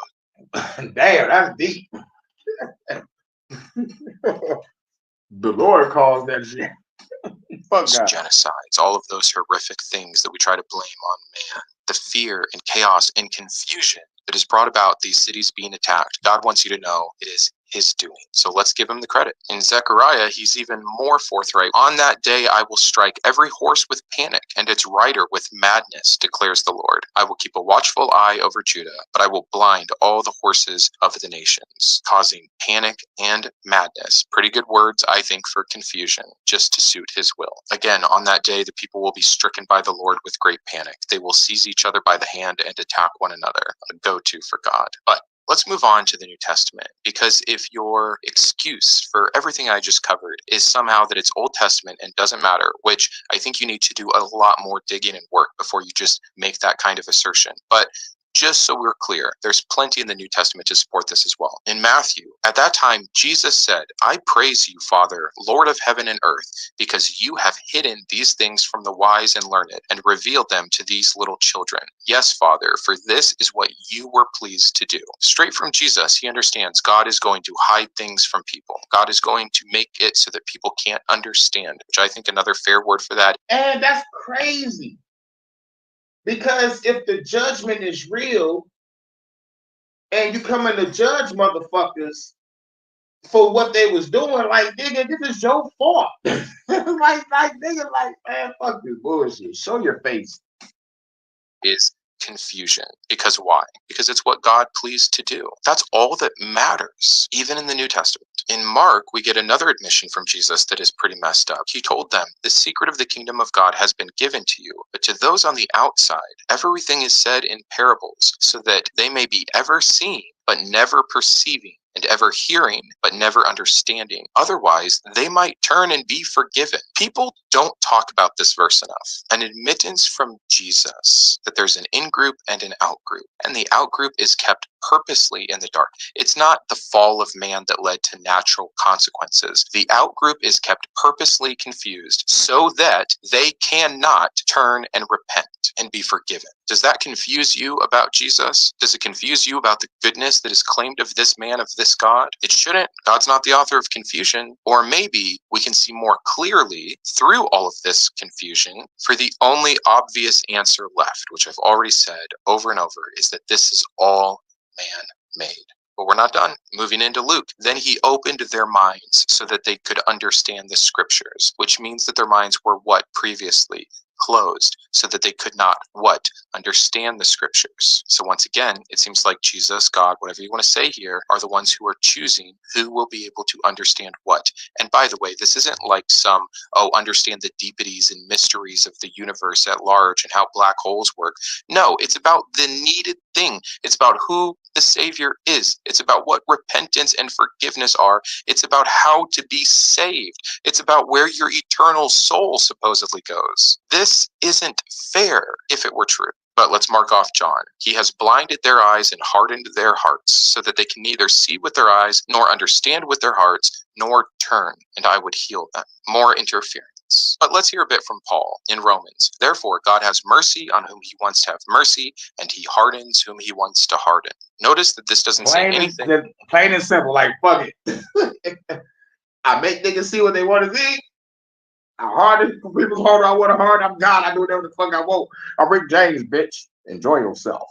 Damn, that's deep. The Lord calls that shit. Fuck God. Genocides, all of those horrific things that we try to blame on man, the fear and chaos and confusion that has brought about these cities being attacked. God wants you to know it is his doing. So let's give him the credit. In Zechariah, he's even more forthright. On that day, I will strike every horse with panic and its rider with madness, declares the Lord. I will keep a watchful eye over Judah, but I will blind all the horses of the nations, causing panic and madness. Pretty good words, I think, for confusion, just to suit his will. Again, on that day, the people will be stricken by the Lord with great panic. They will seize each other by the hand and attack one another, a go-to for God. But let's move on to the New Testament, because if your excuse for everything I just covered is somehow that it's Old Testament and doesn't matter, which I think you need to do a lot more digging and work before you just make that kind of assertion. But just so we're clear, there's plenty in the New Testament to support this as well. In Matthew, at that time, Jesus said, I praise you, Father, Lord of heaven and earth, because you have hidden these things from the wise and learned and revealed them to these little children. Yes, Father, for this is what you were pleased to do. Straight from Jesus, he understands God is going to hide things from people. God is going to make it so that people can't understand, which I think another fair word for that. And that's crazy. Because if the judgment is real and you come in to judge motherfuckers for what they was doing, like, nigga, this is your fault. like, nigga, like, man, fuck this bullshit. Show your face. Is confusion. Because why? Because it's what God pleased to do. That's all that matters, even in the New Testament. In Mark, we get another admission from Jesus that is pretty messed up. He told them, the secret of the kingdom of God has been given to you, but to those on the outside, everything is said in parables, so that they may be ever seeing, but never perceiving, and ever hearing, but never understanding. Otherwise, they might turn and be forgiven. People don't talk about this verse enough. An admittance from Jesus that there's an in-group and an out-group, and the out-group is kept purposely in the dark. It's not the fall of man that led to natural consequences. The out-group is kept purposely confused so that they cannot turn and repent and be forgiven. Does that confuse you about Jesus? Does it confuse you about the goodness that is claimed of this man, of this God? It shouldn't. God's not the author of confusion. Or maybe we can see more clearly through all of this confusion for the only obvious answer left, which I've already said over and over, is that this is all man-made. But we're not done. Moving into Luke. Then he opened their minds so that they could understand the scriptures, which means that their minds were what previously? Closed, so that they could not what? Understand the scriptures. So once again, it seems like Jesus, God, whatever you want to say here, are the ones who are choosing who will be able to understand what. And by the way, this isn't like some, understand the deepities and mysteries of the universe at large and how black holes work. No, it's about the needed thing. It's about who the Savior is. It's about what repentance and forgiveness are. It's about how to be saved. It's about where your eternal soul supposedly goes. This isn't fair if it were true. But let's mark off John. He has blinded their eyes and hardened their hearts so that they can neither see with their eyes nor understand with their hearts nor turn, and I would heal them. More interference. But let's hear a bit from Paul in Romans. Therefore, God has mercy on whom he wants to have mercy, and he hardens whom he wants to harden. Notice that this doesn't say anything. Plain and simple, like, fuck it. I make niggas see what they want to see. I harden for people's heart. I want to hard. I'm God. I do whatever the fuck I want. I'm Rick James, bitch. Enjoy yourself.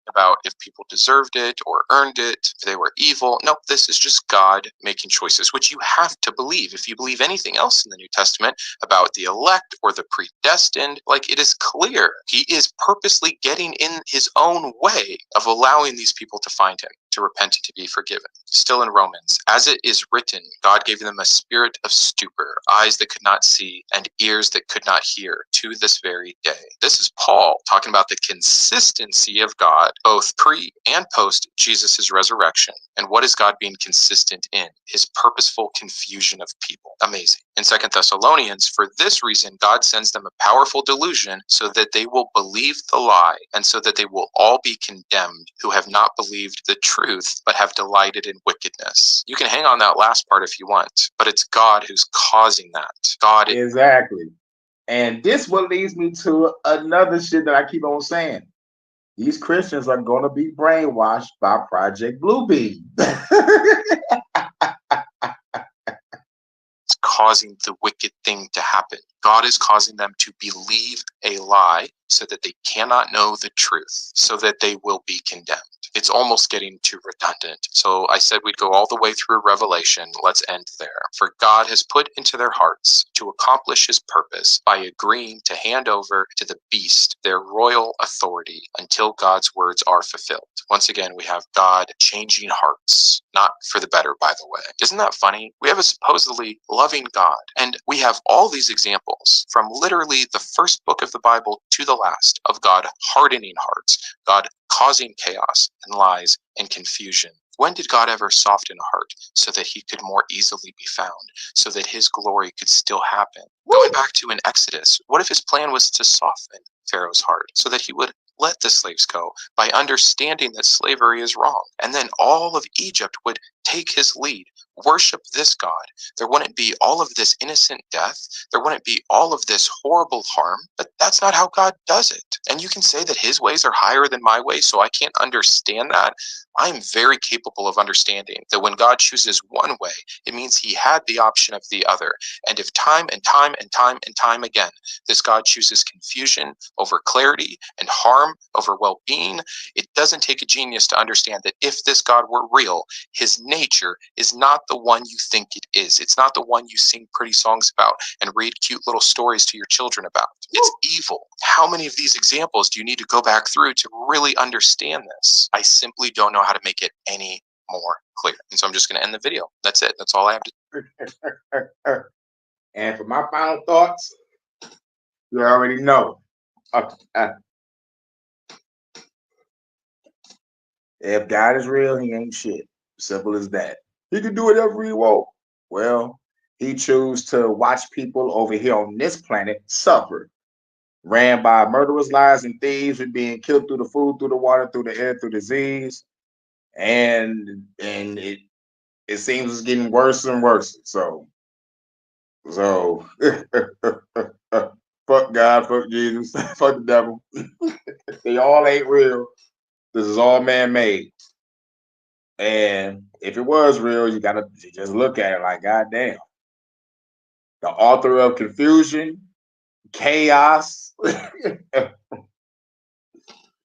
about if people deserved it or earned it, if they were evil. No, this is just God making choices, which you have to believe. If you believe anything else in the New Testament about the elect or the predestined, like, it is clear he is purposely getting in his own way of allowing these people to find him, to repent and to be forgiven. Still in Romans, as it is written, God gave them a spirit of stupor, eyes that could not see and ears that could not hear, to this very day. This is Paul talking about the consistency of God, both pre and post Jesus' resurrection. And what is God being consistent in? His purposeful confusion of people. Amazing. In 2 Thessalonians, for this reason, God sends them a powerful delusion so that they will believe the lie, and so that they will all be condemned who have not believed the truth, but have delighted in wickedness. You can hang on that last part if you want, but it's God who's causing that. God. Exactly. And this what leads me to another shit that I keep on saying. These Christians are going to be brainwashed by Project Bluebeam. It's causing the wicked thing to happen. God is causing them to believe a lie so that they cannot know the truth, so that they will be condemned. It's almost getting too redundant. So I said we'd go all the way through Revelation. Let's end there. For God has put into their hearts to accomplish his purpose by agreeing to hand over to the beast their royal authority until God's words are fulfilled. Once again, we have God changing hearts, not for the better, by the way. Isn't that funny? We have a supposedly loving God, and we have all these examples from literally the first book of the Bible to the last of God hardening hearts, God causing chaos and lies and confusion. When did God ever soften a heart so that he could more easily be found, so that his glory could still happen? Going back to in Exodus, what if his plan was to soften Pharaoh's heart so that he would let the slaves go by understanding that slavery is wrong? And then all of Egypt would take his lead, worship this God. There wouldn't be all of this innocent death. There wouldn't be all of this horrible harm, but that's not how God does it. And you can say that his ways are higher than my ways, so I can't understand that. I'm very capable of understanding that when God chooses one way, it means he had the option of the other. And if time and time and time and time again, this God chooses confusion over clarity and harm over well-being, it doesn't take a genius to understand that if this God were real, his nature is not the one you think it is. It's not the one you sing pretty songs about and read cute little stories to your children about. It's evil. How many of these examples do you need to go back through to really understand this? I simply don't know how to make it any more clear. And so I'm just going to end the video. That's it. That's all I have to. And for my final thoughts, you already know. If God is real, he ain't shit. Simple as that. He can do whatever he wants. Well, he chose to watch people over here on this planet suffer, ran by murderers, lies, and thieves, and being killed through the food, through the water, through the air, through disease, and it seems it's getting worse and worse. So fuck God, fuck Jesus, fuck the devil. They all ain't real. This is all man-made. And if it was real, you gotta just look at it like, goddamn. The author of confusion, chaos,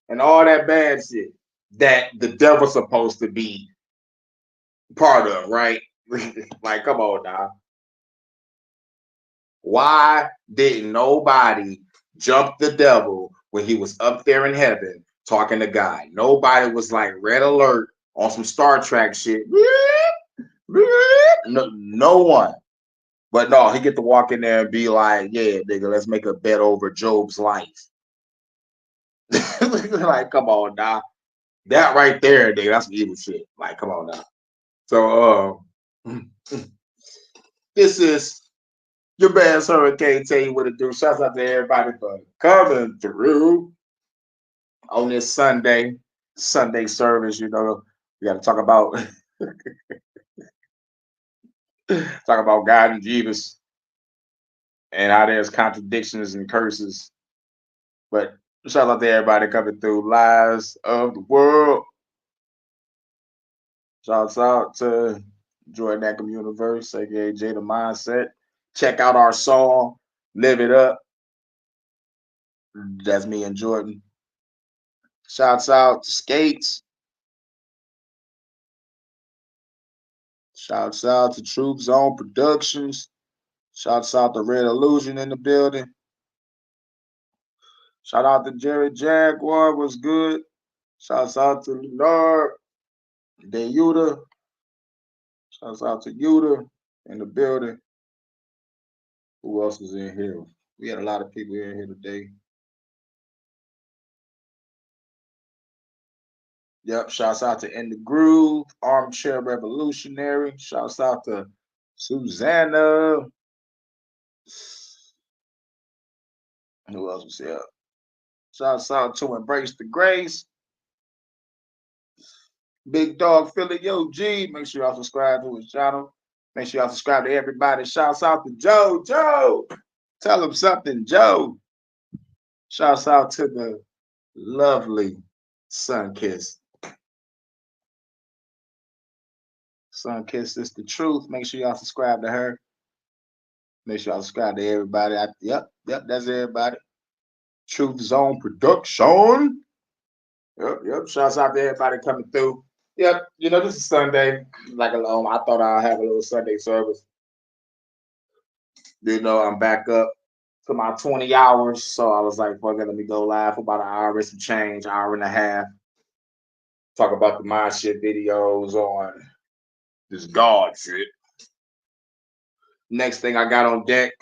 and all that bad shit that the devil's supposed to be part of, right? Like, come on now. Why didn't nobody jump the devil when he was up there in heaven talking to God? Nobody was like red alert on some Star Trek shit. No one. But no, he get to walk in there and be like, yeah, nigga, let's make a bet over Job's life. Like, come on now. That right there, nigga, that's some evil shit. Like, come on now. So this is your best Hurricane tell you what to do. Shouts out to everybody for coming through on this Sunday service. You know, we got to talk about God and Jesus and how there's contradictions and curses. But shout out to everybody coming through. Lives of the world. Shouts out to Jordan Ackham Universe, aka Jada Mindset. Check out our song, Live It Up. That's me and Jordan. Shouts out to Skates. Shouts out to Troop Zone Productions. Shouts out to Red Illusion in the building. Shout out to Jerry Jaguar. Was good. Shouts out to Leonard. De Yuta. Shouts out to Yuta in the building. Who else was in here? We had a lot of people in here today. Yep. Shouts out to In the Groove, Armchair Revolutionary. Shouts out to Susanna. Who else was here? Shouts out to Embrace the Grace. Big Dog Philly Yo G. Make sure y'all subscribe to his channel. Make sure y'all subscribe to everybody. Shouts out to Joe. Joe. Tell him something, Joe. Shouts out to the lovely Sunkiss. Sunkiss is the truth. Make sure y'all subscribe to her. Make sure y'all subscribe to everybody. Yep, that's everybody. Truth Zone Production. Yep. Shouts out to everybody coming through. Yep, this is Sunday. Like I thought I'd have a little Sunday service. I'm back up to my 20 hours. So I was like, fuck it, let me go live for about an hour and some change, hour and a half. Talk about the mind shit videos on this God shit. Next thing I got on deck,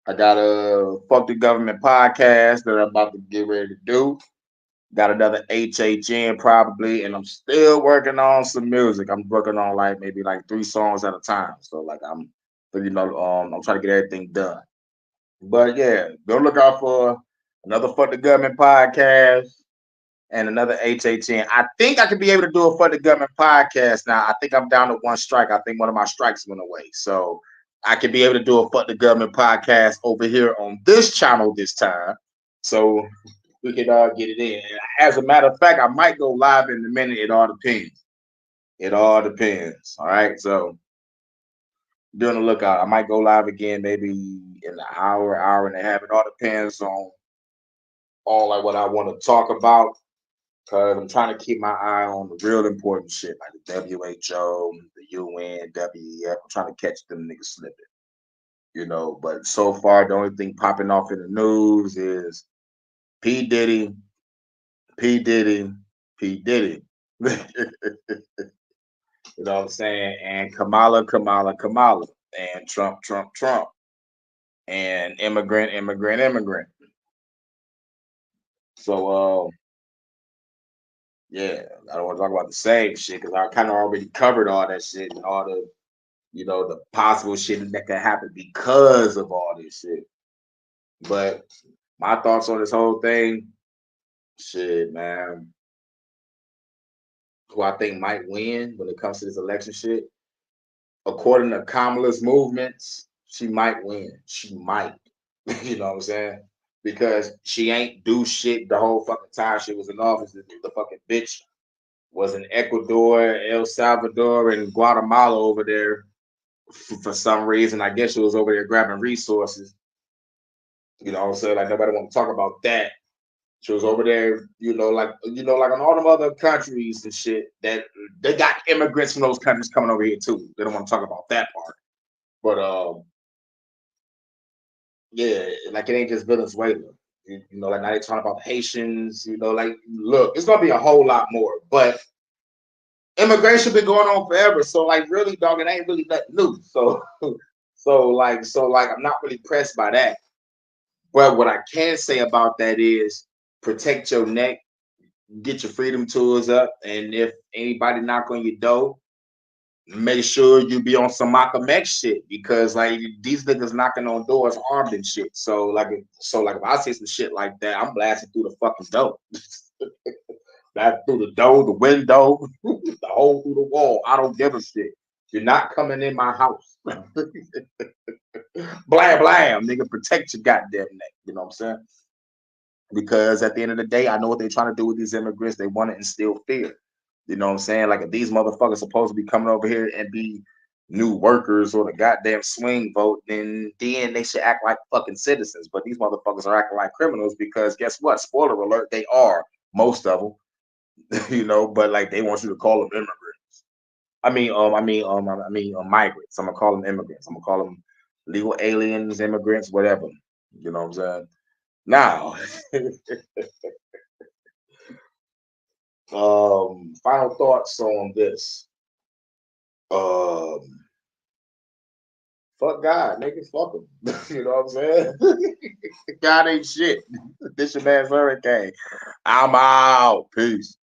I got a Fuck the Government podcast that I'm about to get ready to do. Got another HHN probably, and I'm still working on some music. I'm working on maybe 3 songs at a time. So I'm trying to get everything done. But yeah, go look out for another Fuck the Government podcast and another HHN. I think I could be able to do a Fuck the Government podcast now. I think I'm down to 1 strike. I think one of my strikes went away. So I could be able to do a Fuck the Government podcast over here on this channel this time. So we could get it in. As a matter of fact, I might go live in a minute. It all depends. All right. So be on the lookout. I might go live again, maybe in an hour and a half. It all depends on what I want to talk about. Because I'm trying to keep my eye on the real important shit, like the WHO, the UN, WEF. I'm trying to catch them niggas slipping. But so far, the only thing popping off in the news is P. Diddy. You know what I'm saying? And Kamala. And Trump. And immigrant. So, yeah, I don't want to talk about the same shit because I kind of already covered all that shit and all the, the possible shit that could happen because of all this shit. But my thoughts on this whole thing, shit, man. Who I think might win when it comes to this election shit, according to Kamala's movements, she might win. She might. You know what I'm saying? Because she ain't do shit the whole fucking time she was in office. The fucking bitch was in Ecuador, El Salvador, and Guatemala over there for some reason. I guess she was over there grabbing resources. You know what I'm saying? Nobody want to talk about that. She was over there, like in all them other countries and shit that they got immigrants from those countries coming over here too. They don't want to talk about that part. But yeah, it ain't just Venezuela. Now they talking about Haitians, look, it's gonna be a whole lot more. But immigration been going on forever. So really, dog, it ain't really nothing new. So I'm not really pressed by that. But what I can say about that is protect your neck, get your freedom tools up, and if anybody knock on your door, make sure you be on some Malcolm X shit because these niggas knocking on doors armed and shit. So if I see some shit like that, I'm blasting through the fucking door. Back through the door, the window, the hole through the wall. I don't give a shit. You're not coming in my house. Blam, nigga, protect your goddamn neck. You know what I'm saying? Because at the end of the day, I know what they're trying to do with these immigrants. They want to instill fear. You know what I'm saying? If these motherfuckers supposed to be coming over here and be new workers or the goddamn swing vote, then they should act like fucking citizens. But these motherfuckers are acting like criminals because guess what? Spoiler alert, they are. most of them, you know. But like they want you to call them immigrants. Migrants. I'm gonna call them immigrants. I'm gonna call them legal aliens, immigrants, whatever. You know what I'm saying? Now, final thoughts on this. Um, Fuck God, nigga, fuck him. You know what I'm saying? God ain't shit. This your man's hurricane. I'm out. Peace.